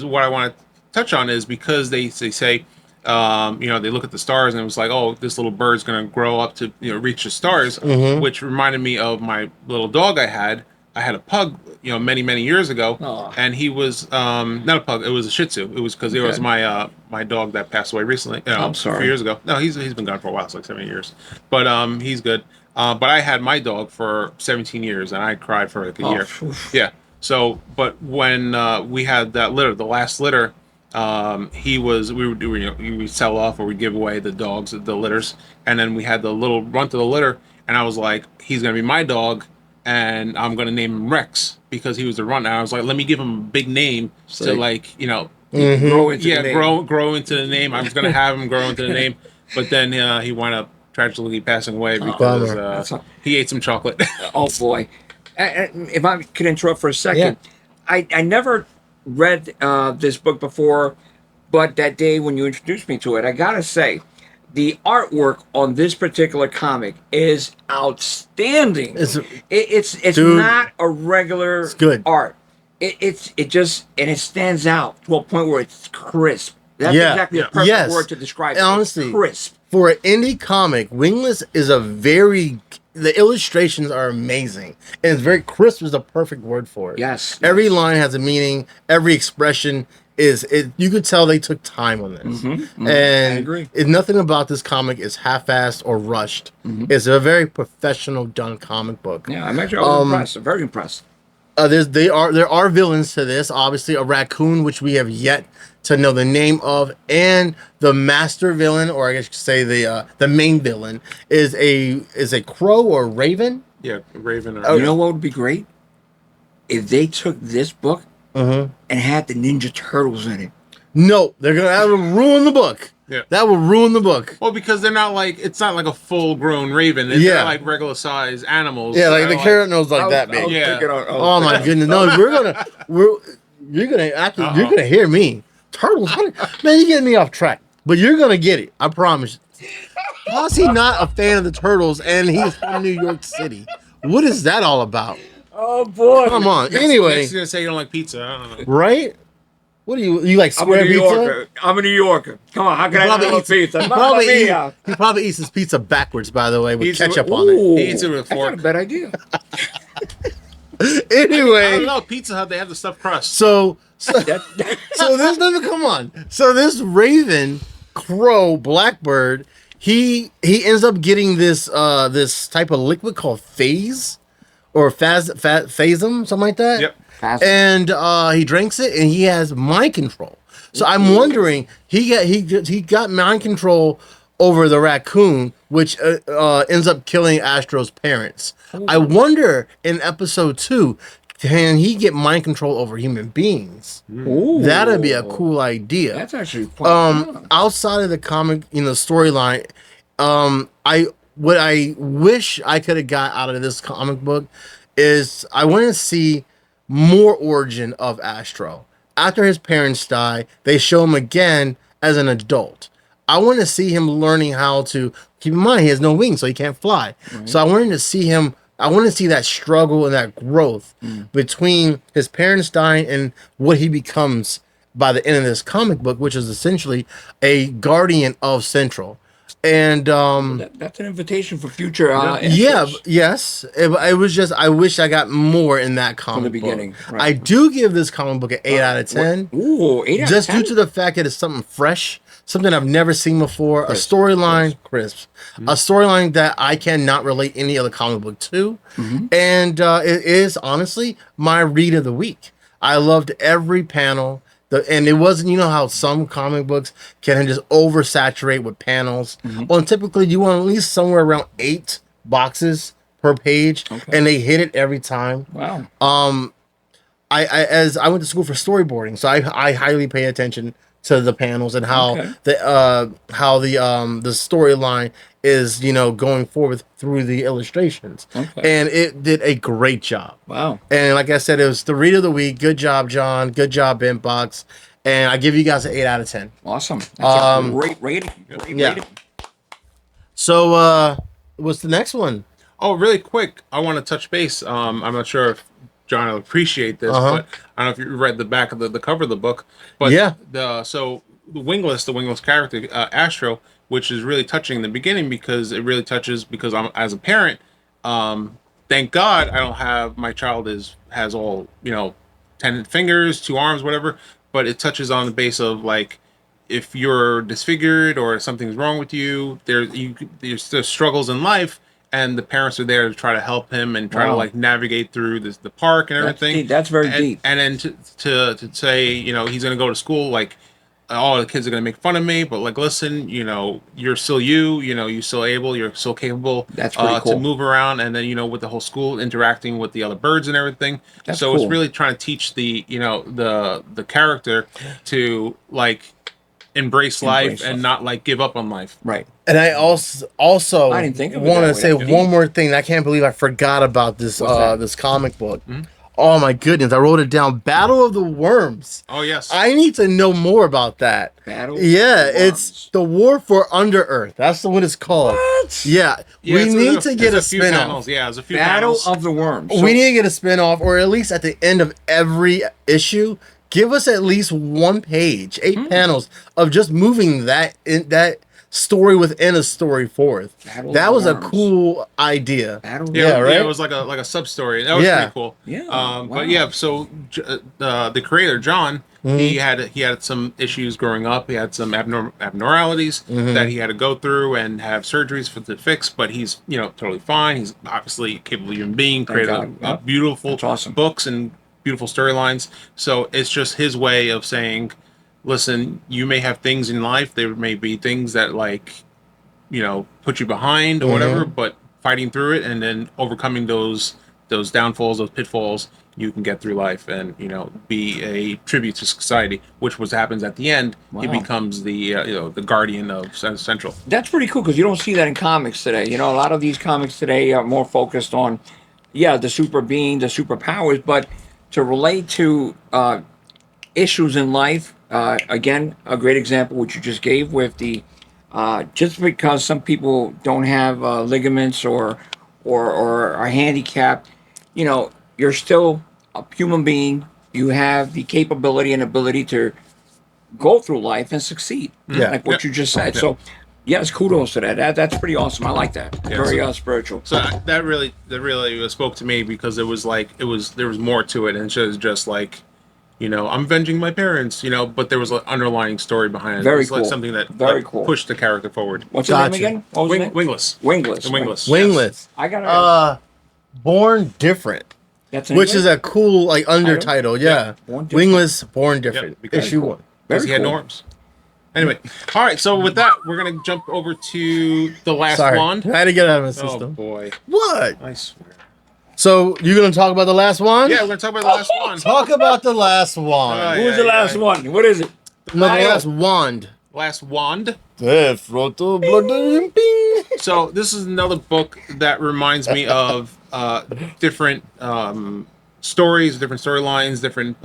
what I want to touch on is because they say, they look at the stars and it was like, oh, this little bird's going to grow up to reach the stars, which reminded me of my little dog I had. I had a pug, many years ago, and he was not a pug. It was a Shih Tzu. It was because it was my dog that passed away recently. I'm sorry. 4 years ago. No, he's been gone for a while. It's like 7 years, but he's good. But I had my dog for 17 years, and I cried for like a year. Yeah. So, but when we had that litter, the last litter, we would do we sell off or we give away the dogs, the litters, and then we had the little runt of the litter, and I was like, he's gonna be my dog. And I'm gonna name him Rex because he was the run. And I was like, let me give him a big name to grow into the name. grow into the name. I was gonna have him grow into the name, but then he wound up tragically passing away because he ate some chocolate. Oh boy! If I could interrupt for a second, I never read this book before, but that day when you introduced me to it, I gotta say, the artwork on this particular comic is outstanding. It's not a regular art. It stands out to a point where it's crisp. That's exactly the perfect word to describe it. Honestly, it's crisp. For an indie comic, Wingless is the illustrations are amazing. And it's very crisp is the perfect word for it. Yes. Every line has a meaning. Every expression you could tell they took time on this. And I agree. Nothing about this comic is half-assed or rushed. It's a very professional done comic book. Yeah, I'm actually impressed. I'm very impressed. There are villains to this. Obviously, a raccoon, which we have yet to know the name of, and the master villain, or I guess you could say the main villain, is a crow or a raven. Yeah, raven. You know what would be great? If they took this book and had the Ninja Turtles in it. No, that would ruin the book. Yeah, that would ruin the book. Well, because it's not like a full-grown raven. They're like regular size animals. Yeah, like the carrot nose like that big. Oh my goodness! No, you're gonna hear me. Turtles, man, you're getting me off track. But you're gonna get it. I promise. How is he not a fan of the Turtles and he's from New York City? What is that all about? Oh boy! Come on. Anyway, he's gonna say you don't like pizza. I don't know. Right? What do you like? Square pizza? I'm a New Yorker. Come on, how can I not love pizza? He probably eats his pizza backwards, by the way, with ketchup on it. He eats it with a fork. That's not a bad idea. Anyway, I don't know. Pizza Hut, they have the stuffed crust. So this come on. So this raven, crow, blackbird, he ends up getting this type of liquid called phase. Or phasm, something like that. Yep. And he drinks it, and he has mind control. So I'm wondering, he got mind control over the raccoon, which ends up killing Astro's parents. I wonder in episode 2, can he get mind control over human beings? Ooh. That'd be a cool idea. That's actually quite fun. Outside of the comic, storyline, what I wish I could have got out of this comic book is I want to see more origin of Astro. After his parents die, they show him again as an adult. I want to see him learning how to keep in mind he has no wings, so he can't fly. Right. So I wanted to see him. I want to see that struggle and that growth between his parents dying and what he becomes by the end of this comic book, which is essentially a guardian of Central. And That's an invitation for future. yes. It was just I wish I got more in that comic the beginning, book. right. I do give this comic book an 8 out of 10. Ooh, 8 out of Just 10? due to the fact that it's something fresh, something I've never seen before, Crisp, a storyline, crisp, a storyline that I cannot relate any other comic book to, and it is honestly my read of the week. I loved every panel. And it wasn't, you know how some comic books can just oversaturate with panels. Well, typically you want at least somewhere around 8 boxes per page, and they hit it every time. Wow. I went to school for storyboarding, so I highly pay attention to the panels and how the storyline is, you know, going forward through the illustrations. And it did a great job. Wow. And like I said, it was the read of the week. Good job, John. Good job, Inbox. And I give you guys an 8 out of 10. Awesome. That's a great rating. Great rating. So what's the next one? Oh, really quick, I want to touch base. I'm not sure if John will appreciate this, but I don't know if you read the back of the cover of the book. But the Wingless character, Astro, which is really touching in the beginning because it really touches because I'm as a parent. Thank God I don't have my child has all 10 fingers, 2 arms, whatever. But it touches on the base of like if you're disfigured or something's wrong with you, there's struggles in life. And the parents are there to try to help him and try to like navigate through the park and everything. That's very deep. And then to say, he's going to go to school, like, all the kids are going to make fun of me, but like, listen, you're still you're still able, you're still capable That's pretty cool. to move around. And then, with the whole school interacting with the other birds and everything. That's so cool. It's really trying to teach the character to like embrace life and not like give up on life. Right. And I also I didn't think of it want that to way. say That's one deep. more thing. I can't believe I forgot about this this comic book. Mm-hmm. Oh my goodness, I wrote it down. Battle of the Worms. Oh yes. I need to know more about that. Battle. Yeah, of the it's Worms. the War for Under Earth. That's what it's called. What? Yeah, we need to get a few spin-off. panels. Yeah, there's a few Battle panels. of the Worms. We need to get a spin-off, or at least at the end of every issue, give us at least 1 page, 8 panels of just moving that story within a story forth. Battle That of was the a Worms. cool idea. Battle of Yeah, the right? Yeah, it was like a sub story. That was pretty cool. Yeah, But wow. yeah, so the creator John, he had some issues growing up. He had some abnormalities that he had to go through and have surgeries to fix. But he's totally fine. He's obviously a capable human being. Created God, yeah. beautiful That's awesome. books and beautiful storylines. So it's just his way of saying, listen, you may have things in life. There may be things that like put you behind or whatever, but fighting through it and then overcoming those downfalls, those pitfalls, you can get through life and be a tribute to society, which happens at the end. He Wow. becomes the the guardian of Central. That's pretty cool because you don't see that in comics today. A lot of these comics today are more focused on, the super being, the superpowers, but to relate to issues in life. Again, a great example which you just gave with the just because some people don't have ligaments or are handicapped, you're still a human being. You have the capability and ability to go through life and succeed. Yeah. Like what Yeah. you just said. Yeah. So, yes, kudos to that. That's pretty awesome. I like that. Yeah, Very so- spiritual. So that really spoke to me because there was more to it, and it was just like, I'm avenging my parents, but there was an underlying story behind it. Very It was like cool. something that Very like, cool. pushed the character forward. What's his Gotcha. name again? What was his name? Wingless. Wingless. The Wingless. Wingless. I got it. Born Different, That's which is a cool like undertitle. Yeah, Born Different. Wingless, Born Different. because- Issue cool. 1. Because Very he had cool. no arms. Anyway, all right. So with that, we're gonna jump over to the last Sorry, wand. I had to get it out of my Oh system. boy, What? I swear. So you're gonna talk about the last one? Yeah, we're gonna talk about the last wand. Talk about the last wand. All right. Who's the Yeah, last yeah. one? What is it? No, the Mario. last wand. Last wand. So this is another book that reminds me of different stories, different storylines, different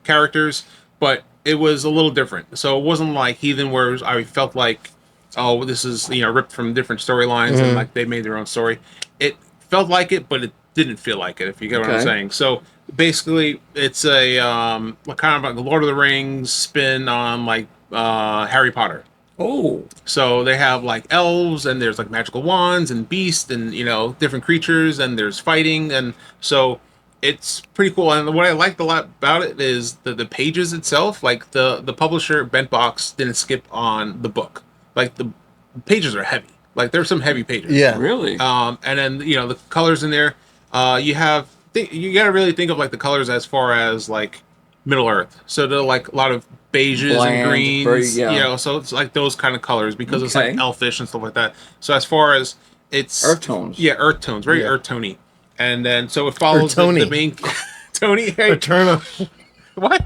characters. But it was a little different. So it wasn't like Heathen, where I felt like, oh, this is ripped from different storylines and like they made their own story. It felt like it, but it didn't feel like it. If you get what I'm Okay. saying. So basically, it's a kind of like the Lord of the Rings spin on like Harry Potter. Oh, So they have like elves, and there's like magical wands and beasts, and different creatures, and there's fighting, and so it's pretty cool. And what I liked a lot about it is the pages itself. Like the publisher Bentbox didn't skip on the book. Like the pages are heavy. Like there's some heavy pages. Yeah. really? And then the colors in there. You got to really think of like the colors as far as like Middle Earth. So they're like a lot of beiges Bland, and greens. very- yeah. So it's like those kind of colors because it's like Okay. elfish and stuff like that. So as far as it's Earth tones. yeah, earth tones, very Yeah. earth tony. And then so it follows the Earth-tony. main Tony. Hey, Eternal. what?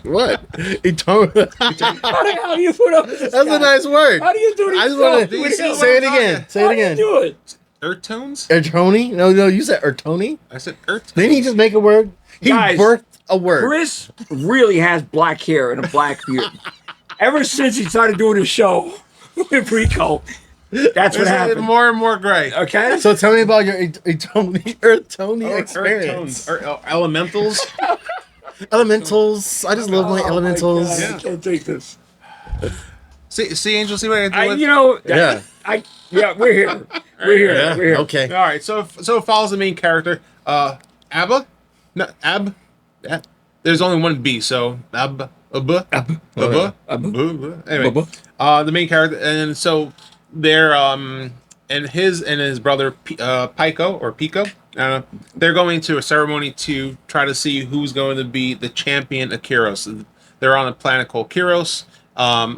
What? Eternal. How the hell do you put up with this That's guy? a nice word. How do you do this? I just want Do you to see what say it I'm again. talking- Say How it do you again. do it? Earth tones? Ertoni? No, you said Ertoni. I said earth tones. Didn't he just make a word? He Guys, birthed a word. Chris really has black hair and a black beard. Ever since he started doing his show with Rico, that's what It's happened. more and more gray. So Okay? tell me about your Ertoni Earth experience. tones. Elementals. Elementals. I just love my Oh elementals. God, Yeah. I can't take this. See, Angel, see what I did with? Yeah. We're here. We're here. Yeah. We're here. Okay. All right, so it follows the main character, Abba. No, Ab. There's only one B, so Ab. Abba. Abba. Anyway, the main character, and so they're and his brother Pico or Pico. They're going to a ceremony to try to see who's going to be the champion of Kyros. They're on a planet called Kyros.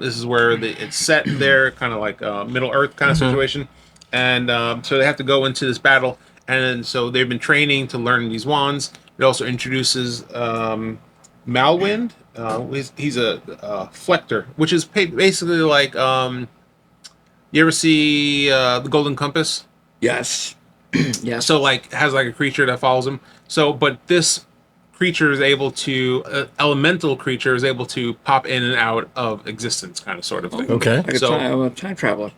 This is where it's set there, kind of like Middle Earth kind of situation. And so they have to go into this battle. And so they've been training to learn these wands. It also introduces Malwind. He's a Flector, which is basically like, you ever see the Golden Compass? Yes. Yes. So like has like a creature that follows him. So but this creature is able to elemental creature is able to pop in and out of existence, kind of sort of thing. Okay. Like So- a time traveler.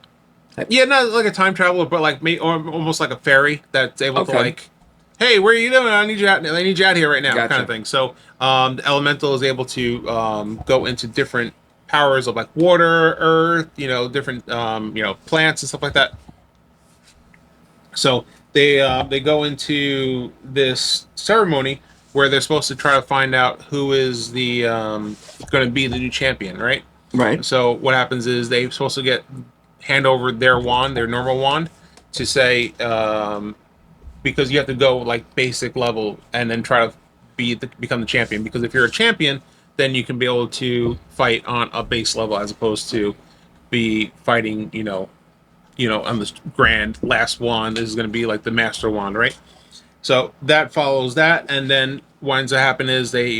Yeah, not like a time traveler, but like or almost like a fairy that's able to Okay. like, hey, where are you doing? I need you out. I need you out here right now, Gotcha. kind of thing. So the elemental is able to go into different powers of like water, earth, different plants and stuff like that. So they go into this ceremony where they're supposed to try to find out who is the going to be the new champion, right? Right. So what happens is they're supposed to hand over their wand, their normal wand, to say because you have to go like basic level and then try to become the champion. Because if you're a champion, then you can be able to fight on a base level as opposed to be fighting, on this grand last wand. This is going to be like the master wand, right? So that follows that, and then what ends up happening is they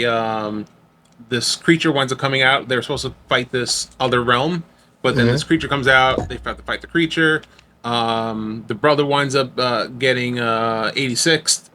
this creature winds up coming out. They're supposed to fight this other realm, but then this creature comes out. They have to fight the creature. The brother winds up getting 86th.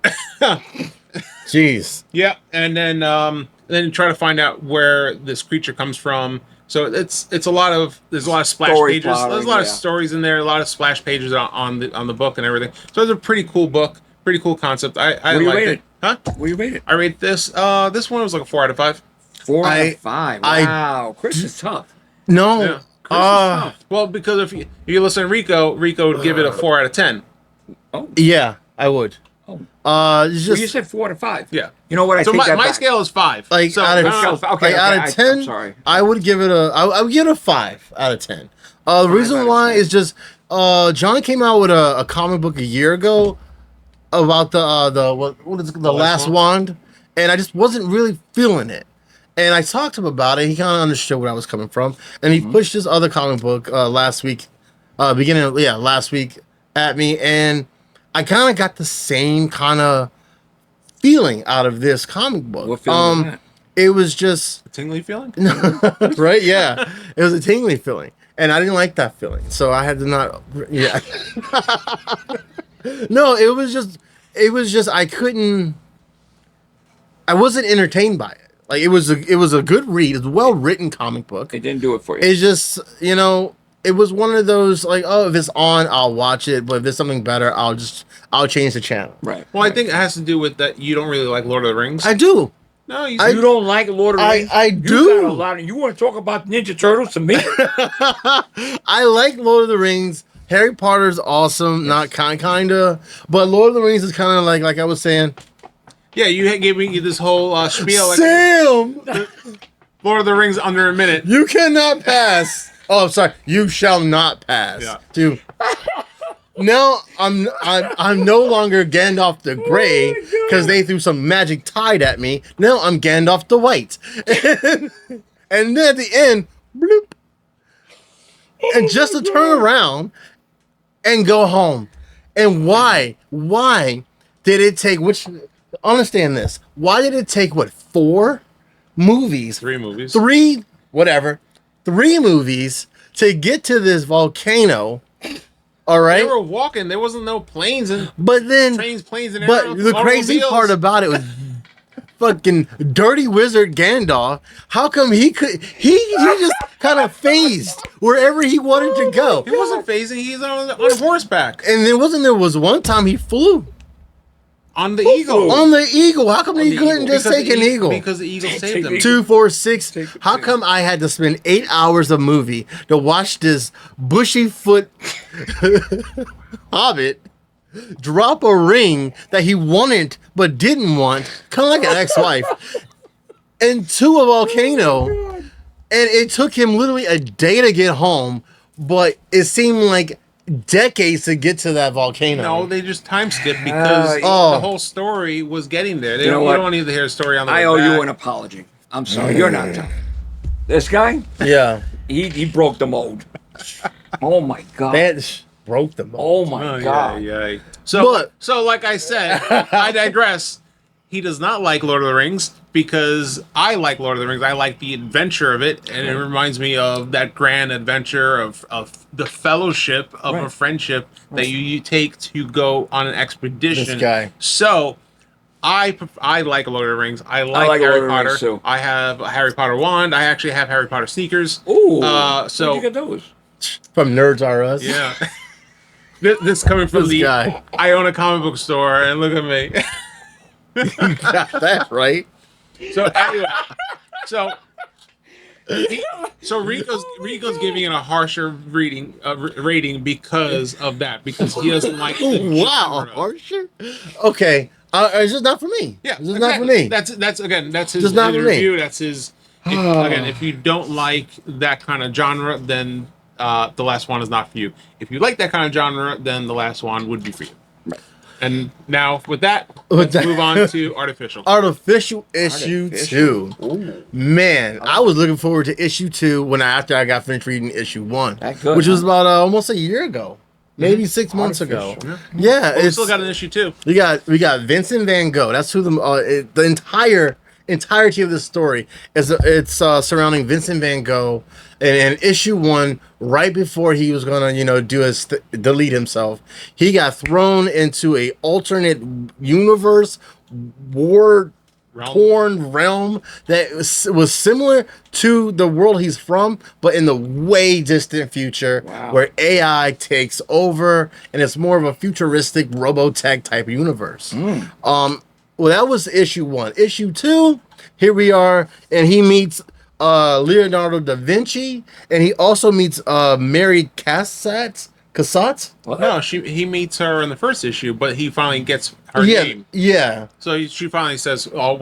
Jeez. Yeah, and then try to find out where this creature comes from. So there's a lot of splash Story pages. plotting, There's a lot of yeah. stories in there, a lot of splash pages on the book and everything. So it's a pretty cool book, pretty cool concept. I What do you liked rate it. it? Huh? What do you rate it? I rate this. This one was like a 4 out of 5. 4 out I- of 5. I- Wow. Chris is tough. No. Yeah. Chris is tough. Well, because if you listen to Rico would give it a 4 out of 10. Yeah, I would. Oh. It's Well, just you said 4 out of 5. Yeah. You know what? I So take that my back. scale is 5. like so, out of Okay, out okay, of 10. I'm sorry. I would give it I would give it a 5 out of 10. The reason out of why 10. is just Johnny came out with a comic book a year ago about the what is it, the last wand, and I just wasn't really feeling it. And I talked to him about it. He kind of understood where I was coming from, and he pushed this other comic book last week, last week at me, and I kind of got the same kind of feeling out of this comic book. What feeling was that? It was just tingly feeling? right, yeah. It was a tingly feeling, and I didn't like that feeling, so I had to not. Yeah. No, it was just I couldn't. I wasn't entertained by it. Like it was a good read. It's a well written comic book. It didn't do it for you. It's just, it was one of those like, oh, if it's on, I'll watch it. But if there's something better, I'll change the channel. Right. Well, I think it has to do with that you don't really like Lord of the Rings. I do. No, You don't like Lord of the Rings? I do. You want to talk about Ninja Turtles to me? I like Lord of the Rings. Harry Potter's awesome, not kinda, but Lord of the Rings is kind of like I was saying. Yeah, you gave me this whole spiel. Like, Sam, Lord of the Rings under a minute. you cannot pass. Oh, I'm sorry. You shall not pass. Yeah. Dude. No, I'm no longer Gandalf the Grey because they threw some magic tide at me. No, I'm Gandalf the White. And then at the end, bloop. And just to turn around and go home. And why? Why did it take, understand this. Why did it take, 4 movies? 3 movies. 3 movies to get to this volcano. All right. They were walking. There wasn't no planes and planes and but the crazy part about it was fucking dirty wizard Gandalf. How come he just kind of phased wherever he wanted to go? He wasn't phasing. He's on horseback. And there was one time he flew On the eagle. on the eagle. How come he couldn't just take an eagle? Because the eagle saved him. 2, 4, 6. How come I had to spend 8 hours of movie to watch this bushy foot hobbit drop a ring that he wanted but didn't want, kind of like an ex-wife, into a volcano, and it took him literally a day to get home, but it seemed like decades to get to that volcano. No, they just time skipped because the whole story was getting there. You know what? You don't need to hear the story on the way I owe back. you an apology. I'm sorry. You're not tough. This guy, Yeah, he broke the mold. Oh my God. that broke the mold. Oh my Oh, God. yeah. So, But- like I said, I digress. He does not like Lord of the Rings because I like Lord of the Rings. I like the adventure of it, and it reminds me of that grand adventure of the fellowship of a friendship that you take to go on an expedition. This guy. So, I like Lord of the Rings. I like like Harry Lord of the Potter. Rings, too. I have a Harry Potter wand. I actually have Harry Potter sneakers. Ooh. So Where'd you get those? From Nerds R Us. yeah. This coming from This the guy. I own a comic book store, and look at me. Got that right. So anyway, so Rico's giving it a harsher rating because of that, because he doesn't like. the Wow, genre. harsher. Okay, it's just not for me. Yeah, it's just not for me. That's his, Just not his for me. review. That's his. Again, if you don't like that kind of genre, then the last one is not for you. If you like that kind of genre, then the last one would be for you. And now with that, let's move on to Artificial. Artificial issue 2. Ooh. Man, I was looking forward to issue 2 after I got finished reading issue 1, That good, which was huh? about almost a year ago, maybe 6 months ago. Artificial. Yeah, We it's still got an issue too. we got Vincent Van Gogh. That's who the entirety of this story is. It's surrounding Vincent Van Gogh, and in issue 1, right before he was gonna delete himself, he got thrown into a alternate universe, war-torn realm that was similar to the world he's from, but in the way distant future. Wow. Where AI takes over, and it's more of a futuristic Robotech type universe. Well, that was issue 1. Issue 2, here we are, and he meets Leonardo da Vinci, and he also meets Mary Cassatt. No, he meets her in the first issue, but he finally gets her name. Yeah. So she finally says, "Oh,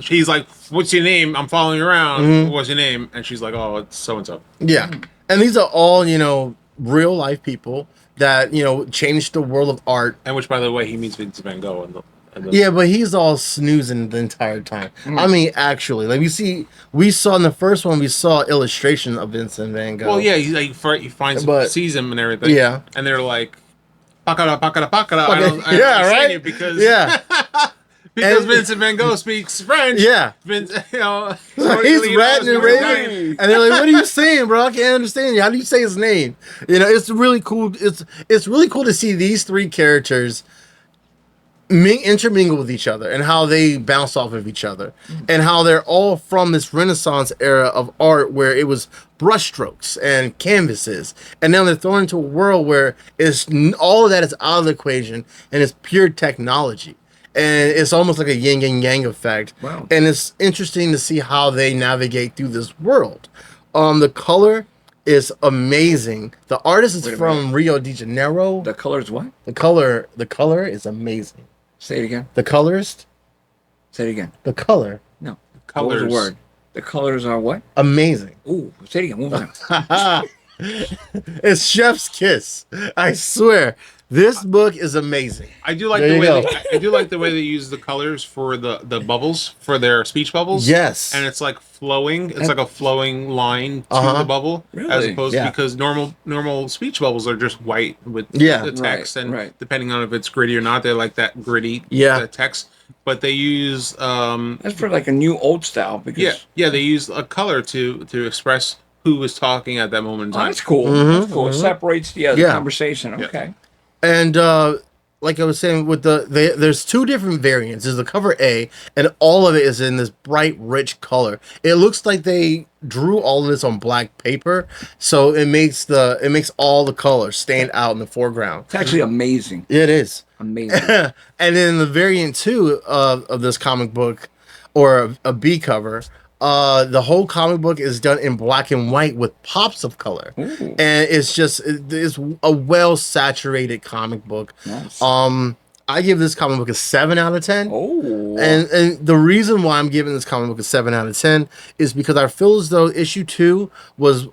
she's like, what's your name? I'm following you around. Mm-hmm. What's your name?" And she's like, "Oh, it's so and so." Yeah. And these are all, real life people that, changed the world of art. And which, by the way, he meets Vincent Van Gogh. Yeah, but he's all snoozing the entire time. I mean, actually, like we saw in the first one, we saw illustration of Vincent Van Gogh. Well, yeah, he finds sees him and everything. Yeah. And they're like, "Pakara, pakara, pakara." Okay. I don't Yeah, understand right? you because Yeah. and Vincent Van Gogh speaks French. Yeah. Vince, He's ratting and raving, and they're like, "What are you saying, bro? I can't understand you. How do you say his name?" It's really cool. It's really cool to see these 3 characters intermingle with each other and how they bounce off of each other and how they're all from this Renaissance era of art where it was brushstrokes and canvases, and now they're thrown into a world where all of that is out of the equation and it's pure technology, and it's almost like a yin and yang effect. Wow. And it's interesting to see how they navigate through this world. The color is amazing. The artist is from Rio de Janeiro. The color is what? The color is amazing. Say it again. The colorist. Say it again. The color. No. Colors. What was the word? The colors are what? Amazing. Ooh, say it again. One more time. It's chef's kiss. I swear. This book is amazing. I do like There the you way go. I do like the way they use the colors for the bubbles, for their speech bubbles. Yes. And it's like flowing. It's like a flowing line to Uh-huh. the bubble, as Really? opposed Yeah. because normal speech bubbles are just white with Yeah. the text, Right, and right. depending on if it's gritty or not, they like that gritty text. But they use That's for like a new old style because they use a color to express who was talking at that moment in Oh, time. that's cool. That's cool. It separates the Yeah. conversation. Yeah. Okay. And like I was saying, with there's two different variants. There's the cover A, and all of it is in this bright, rich color. It looks like they drew all of this on black paper, so it makes all the colors stand out in the foreground. It's actually amazing. It is. Amazing. And then the variant 2 of this comic book, or a B cover, the whole comic book is done in black and white with pops of color. Ooh. And it's a well saturated comic book. Nice. I give this comic book a 7 out of 10. Oh. And the reason why I'm giving this comic book a 7 out of 10 is because I feel as though issue 2 was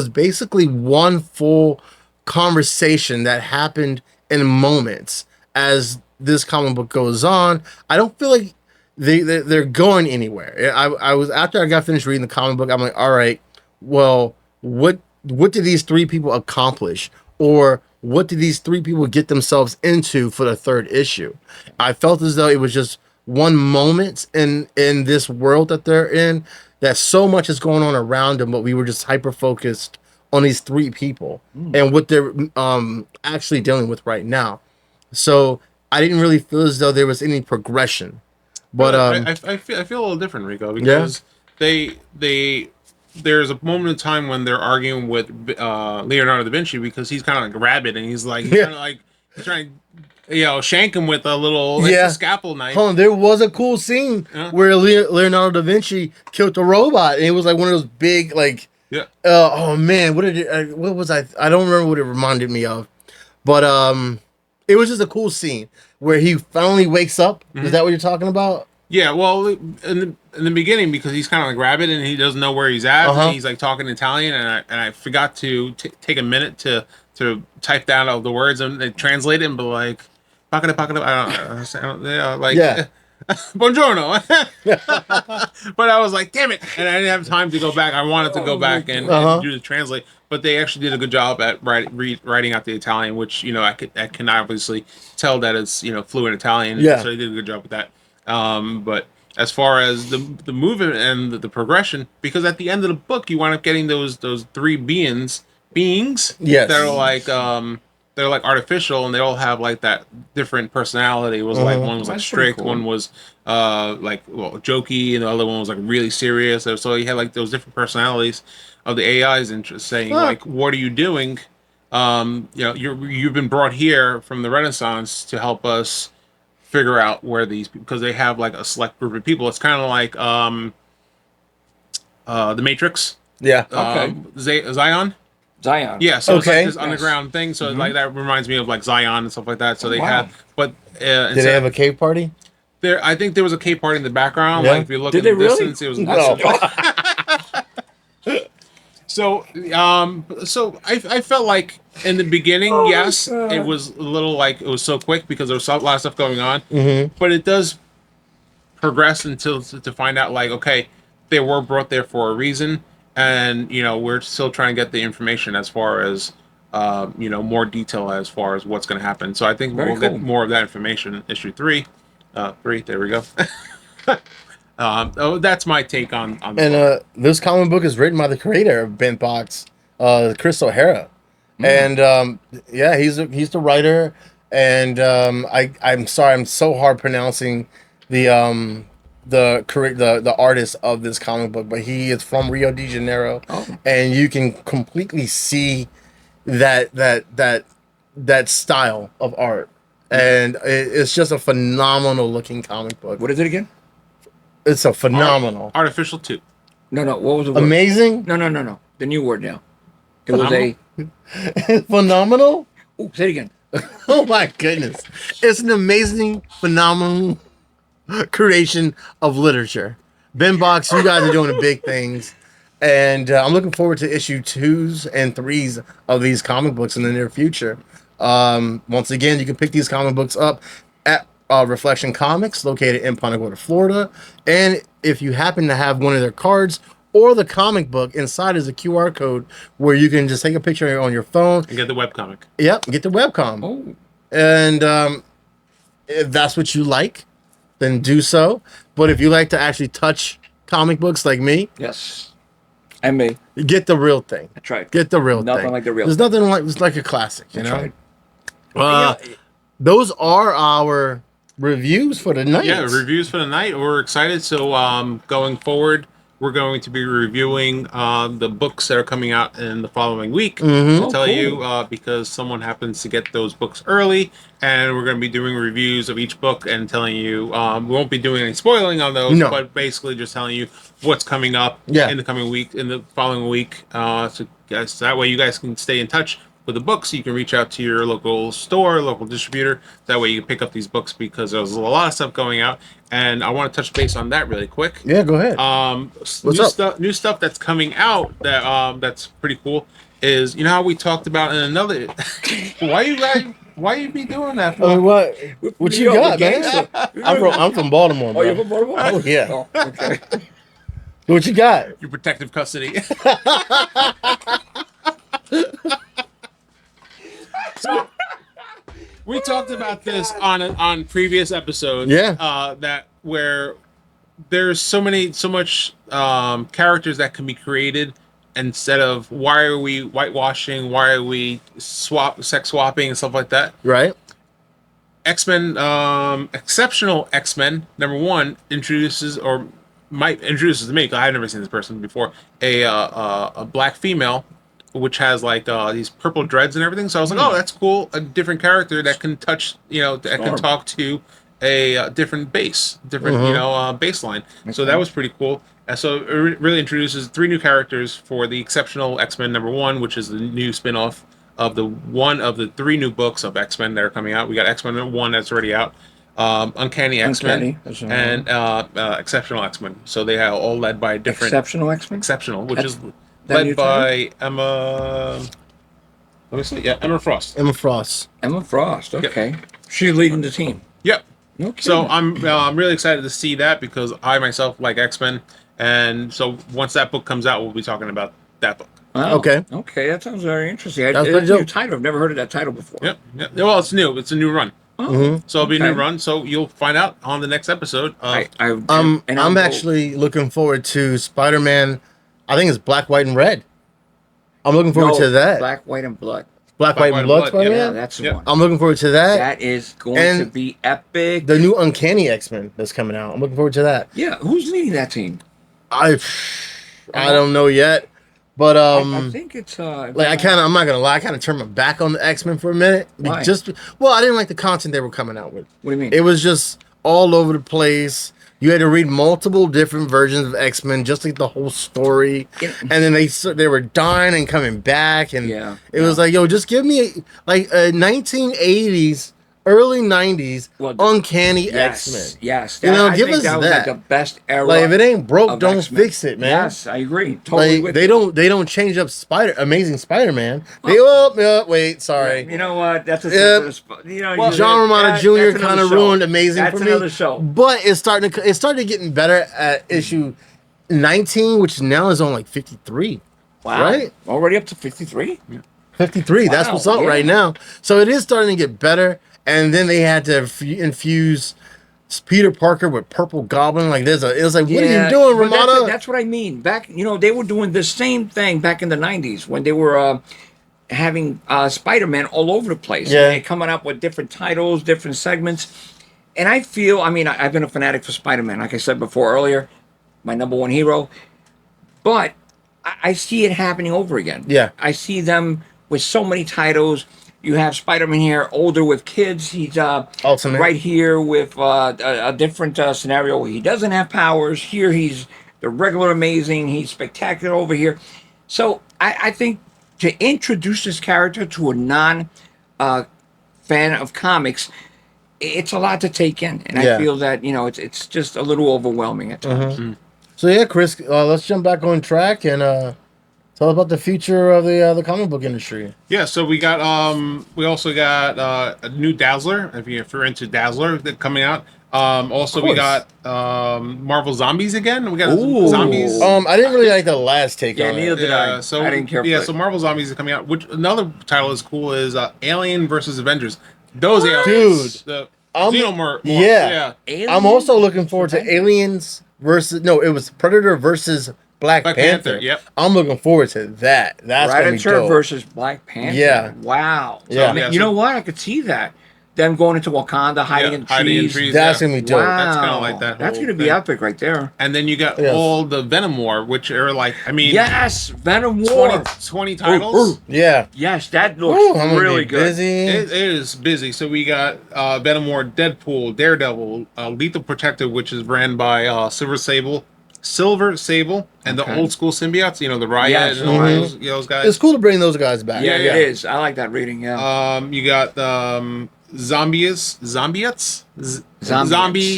basically one full conversation that happened in moments as this comic book goes on. I don't feel like they're going anywhere. I was, after I got finished reading the comic book, I'm like, all right, well, what did these 3 people accomplish, or what did these 3 people get themselves into for the 3rd issue? I felt as though it was just one moment in this world that they're in, that so much is going on around them, but we were just hyper focused on these 3 people and what they're actually dealing with right now. So I didn't really feel as though there was any progression. But I feel a little different, Rico, because there's a moment in time when they're arguing with Leonardo da Vinci, because he's kind of like a rabbit, and he's trying to shank him with a little scalpel knife. Hold on, there was a cool scene where Leonardo da Vinci killed a robot, and it was like one of those big oh man, what was I don't remember what it reminded me of, but it was just a cool scene where he finally wakes up. Is that what you're talking about? Yeah, well, in the beginning, because he's kind of like rabbit and he doesn't know where he's at, and he's like talking Italian, and I forgot to take a minute to type down all the words and translate it, and be like, pocket, I don't know, buongiorno. But I was like, damn it, and I didn't have time to go back. I wanted to go back and do the translate, but they actually did a good job at writing out the Italian, which I can obviously tell that it's fluent Italian. Yeah. So they did a good job with that. But as far as the movement and the progression, because at the end of the book you wind up getting those 3 beings Yes. that are like they're like artificial, and they all have like that different personality. It was like one was like That's pretty strict, cool. one was jokey, and the other one was like really serious. So you had like those different personalities of the AIs, and just saying like, what are you doing? You've been brought here from the Renaissance to help us figure out where these, because they have like a select group of people. It's kind of like the Matrix. Yeah. Zion. Zion. Yeah, so it's Okay. like this underground thing. So like that reminds me of like Zion and stuff like that. So they Wow. have, but Did they have a cave party? I think there was a K party in the background. Yeah. Like if you look Did in the they really? distance, it was No. So I felt like in the beginning, yes, it was a little like it was so quick because there was a lot of stuff going on. But it does progress until to find out like, okay, they were brought there for a reason, and we're still trying to get the information as far as more detail as far as what's going to happen. So I think Very we'll cool. get more of that information in issue 3. 3, there we go. That's my take on the book. And this comic book is written by the creator of Bent Box, Chris O'Hara. And he's the writer, and I'm sorry, I'm so hard pronouncing the artist of this comic book, but he is from Rio de Janeiro, and you can completely see that style of art, and it's just a phenomenal looking comic book. What is it again? It's a phenomenal, Artificial 2. No. What was the word? amazing, No. The new word now. It was a. phenomenal. Ooh, say it again. Oh my goodness, it's an amazing, phenomenal creation of literature. Ben Box, you guys are doing the big things, and I'm looking forward to issue 2s and 3s of these comic books in the near future. Once again, you can pick these comic books up at Reflection Comics, located in Punta Gorda, Florida. And if you happen to have one of their cards or the comic book, inside is a QR code where you can just take a picture on your phone And get the webcomic. Yep, get the webcom. Oh. And if that's what you like, then do so. But if you like to actually touch comic books like me, Yes. And me. get the real thing. That's right. Get the real Nothing thing. like the real There's nothing like it's like a classic, you That's know. right. Those are our reviews for the night. Yeah, reviews for the night. We're excited. So going forward, we're going to be reviewing the books that are coming out in the following week. To tell you, because someone happens to get those books early, and we're going to be doing reviews of each book and telling you. We won't be doing any spoiling on those, No. but basically just telling you what's coming up in the coming week, in the following week. So guys, that way you guys can stay in touch with the books. You can reach out to your local store, local distributor. That way you can pick up these books, because there's a lot of stuff going out, and I want to touch base on that really quick. Yeah, go ahead. New stuff that's coming out that's pretty cool is, you know how we talked about in another. Why you be doing that? What you got, man? I'm from Baltimore, bro. Oh, you're from Baltimore? Oh, yeah. Oh, okay. What you got? Your protective custody. So, we talked about this on previous episodes. Yeah. That where there's so much characters that can be created, instead of why are we whitewashing, why are we sex swapping and stuff like that. Right. X-Men, Exceptional X-Men #1 introduces, or might introduces to me, because I've never seen this person before, a black female, which has like these purple dreads and everything. So I was like, oh, that's cool. A different character that can touch, that can talk to a different baseline. So that was pretty cool. And so it really introduces 3 new characters for the Exceptional X-Men #1, which is the new spin-off of the 3 new books of X-Men that are coming out. We got X-Men 1 that's already out, Uncanny X-Men, and Exceptional X-Men. So they are all led by different Exceptional X-Men? Exceptional, which is led by Emma. Let me see. Yeah, Emma Frost. Emma Frost. Emma Frost. Okay. She's leading the team. Yep. Okay. So I'm really excited to see that, because I myself like X-Men, and so once that book comes out, we'll be talking about that book. Wow. Okay. Okay, that sounds very interesting. That's That's a dope. new title. I've never heard of that title before. Yep. Well, it's new. It's a new run. Oh, So it'll be a okay. new run. So you'll find out on the next episode. I'm actually looking forward to Spider-Man. I think it's Black, White, and Red. I'm looking forward to that. Black, White, and Blood. Black, White, and Blood Yeah, Spider-Man. that's the Yep. one. I'm looking forward to that. That is going And to be epic. The new Uncanny X-Men that's coming out. I'm looking forward to that. Yeah, who's leading that team? I don't know yet, but I think it's I'm not gonna lie, I kind of turned my back on the X-Men for a minute. Why? I didn't like the content they were coming out with. What do you mean? It was just all over the place. You had to read multiple different versions of X-Men just to get the whole story, and then they were dying and coming back, and it was like, yo, just give me like a 1980s. Early 90s, Uncanny X-Men. Yes, I give think that was like the best era. Like, if it ain't broke, don't X-Men. fix it, man. Yes, I agree. Totally. Like, they don't change up Amazing Spider-Man. Wait, sorry. You know what? That's a John Romita Jr. kind of ruined Amazing that's for me. Another show. But it started getting better at issue 19, which now is on like 53. Wow. Right? Already up to 53? 53. That's what's up right now. So it is starting to get better. And then they had to infuse Peter Parker with Purple Goblin. Like it was like, what are you doing, Romita? That's what I mean. Back, they were doing the same thing back in the 90s when they were having Spider-Man all over the place. Yeah. And they're coming up with different titles, different segments. And I feel, I mean, I've been a fanatic for Spider-Man, like I said before earlier, my number one hero. But I see it happening over again. Yeah. I see them with so many titles. You have Spider-Man here, older with kids. He's Ultimate. right here with a different scenario where he doesn't have powers. Here he's the regular amazing. He's spectacular over here. So I think to introduce this character to a non fan of comics, it's a lot to take in. And Yeah. I feel that, it's just a little overwhelming at times. So yeah, Chris, let's jump back on track and tell about the future of the comic book industry. Yeah, so we also got a new Dazzler, if you're into Dazzler, that coming out. Also we got Marvel Zombies again. We got Ooh. Zombies. I didn't really like the last take Yeah, on neither it. did I. So I didn't care for it. so Marvel Zombies is coming out. Which another title is cool is Alien versus Avengers. Those aliens, Dude, the I'm- Xenomorph. yeah. Alien I'm also looking forward to Avengers. Aliens versus it was Predator versus Black Panther. Yep. I'm looking forward to that. That's gonna be Predator dope. versus Black Panther. Yeah. Wow. Yeah. Man, you know what? I could see that. Them going into Wakanda, hiding in trees. That's yeah. gonna be dope. Wow. That's kinda like that That's whole gonna be thing. epic right there. And then you got Yes. all the Venom War, which are like, I mean, Yes, Venom War. 20 titles. Yeah. Yes, that Ooh, looks I'm gonna really be good. busy. It is busy. So we got Venom War, Deadpool, Daredevil, Lethal Protective, which is ran by Silver Sable, and the Okay. old school symbiotes. The Riot Yes. and all those guys. It's cool to bring those guys back. Yeah, Yeah. it is. I like that reading. Yeah. You got Zombiettes, zombie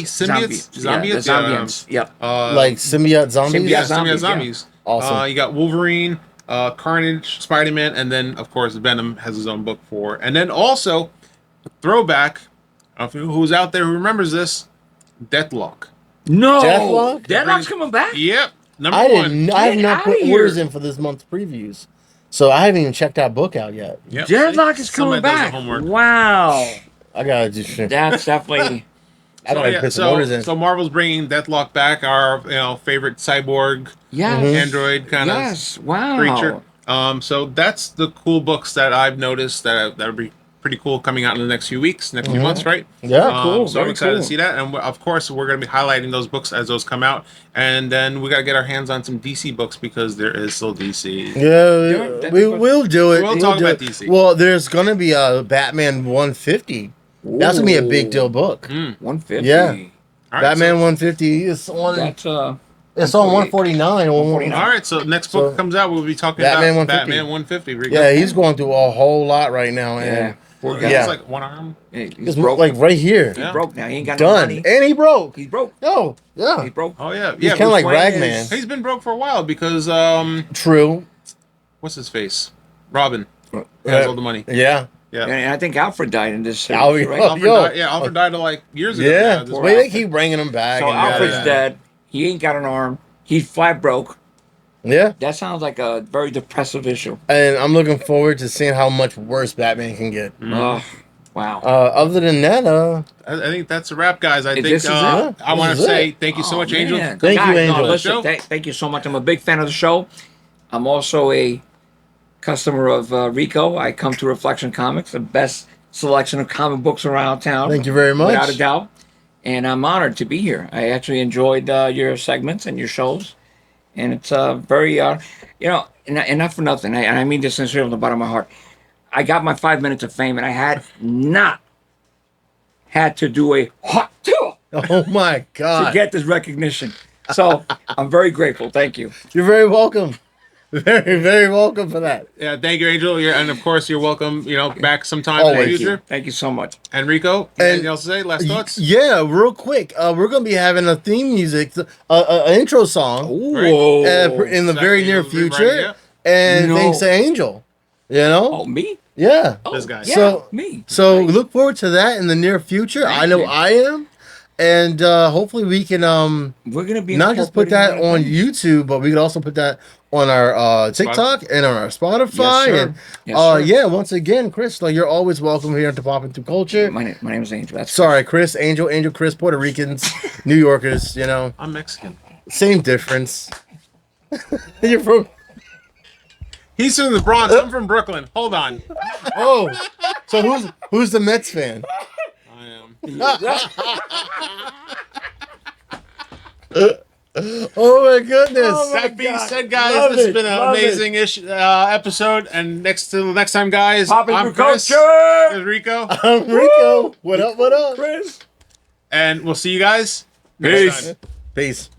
symbiotes, Yeah, the Zombians. Yep. Like symbiote zombies. Symbiote yeah, zombies, symbiote zombies. Awesome. You got Wolverine, Carnage, Spider-Man, and then of course Venom has his own book for. And then also throwback. I don't know who's out there who remembers this. Deathlock. No. Deathlock? Deadlock's coming back. Yep, number I one. didn't. I have Get not outta put here. orders in for this month's previews, so I haven't even checked that book out yet. Yep. Deadlock is Somebody coming does the back. homework. Wow. I gotta do shit. That's definitely. I gotta put some orders in. So Marvel's bringing Deathlock back, our favorite cyborg Yes. android kind of Yes. Wow. creature. So that's the cool books that I've noticed that would be pretty cool coming out in the next few weeks, next few months, right? Yeah, cool. So I'm Very excited cool. to see that, and of course we're going to be highlighting those books as those come out, and then we got to get our hands on some DC books because there is still DC. Yeah, we'll do it. We'll talk do about it. DC. Well, there's gonna be a Batman 150. That's gonna be a big deal book. 150. Yeah. All right, Batman so- 150 is on. That's It's on 149 or 149. All right, so next book comes out, we'll be talking Batman about 150. Batman 150. Rico. Yeah, he's going through a whole lot right now, Yeah. and Poor Yeah, guy. it's like one arm. He's it's broke. like right here. He's Yeah. broke now. He ain't got no Done, money. and he broke. He's broke. Oh, yeah, He's broke. Oh yeah, he's yeah. kind of like Bruce Wayne Ragman. is- He's been broke for a while because True. what's his face? Robin Yeah. has all the money. Yeah. Yeah. And I think Alfred died in this series, Oh, right? yeah. Alfred died, Alfred died like years ago. Yeah. this- Well, they keep bringing him back. So and Alfred's yada, yada. dead. He ain't got an arm. He's flat broke. Yeah. That sounds like a very depressive issue. And I'm looking forward to seeing how much worse Batman can get. Oh, wow. Other than that, I think that's a wrap, guys. I think This is it? I want This to is say it. thank you so Oh, much, Angel. man. Thank you, Guys, Angel. No, listen, Show. thank you so much. I'm a big fan of the show. I'm also a customer of Rico. I come to Reflection Comics, the best selection of comic books around town. thank you very much. Without a doubt. And I'm honored to be here. I actually enjoyed your segments and your shows. And it's very, and not for nothing. And I mean this sincerely from the bottom of my heart. I got my 5 minutes of fame, and I had not had to do a hot tour Oh my to God. get this recognition. So I'm very grateful. Thank you. You're very welcome. Very, very welcome for that. Yeah, thank you, Angel. And of course, you're welcome. Back sometime in the Always. future. Thank you so much. Enrico, And- anything else to say? Last thoughts? Yeah, real quick. We're gonna be having a theme music, an intro song Ooh. in the very near Exactly, right, future. yeah. And No. thanks to Angel. You know? Oh, me? Yeah. Oh, This guy. Yeah, So- me. So Nice. look forward to that in the near future. I know you. I am. And hopefully we can We're gonna be not just put that incorporating on things. YouTube, but we could also put that on our TikTok and on our Spotify. Yes, sir. And Yes, sir. yeah, once again, Chris, like you're always welcome here to Popping Through Culture. My name is Angel. That's Sorry, Chris, Angel, Chris, Puerto Ricans, New Yorkers, I'm Mexican. same difference. You're from He's from the Bronx. I'm from Brooklyn. Hold on. Oh, so who's the Mets fan? I am. Oh my goodness! That being said, guys, this has been an amazing episode. And next time, guys, I'm Chris. Culture. There's Rico. I'm Rico. What up? What up? Chris. And we'll see you guys Peace. next time. Peace.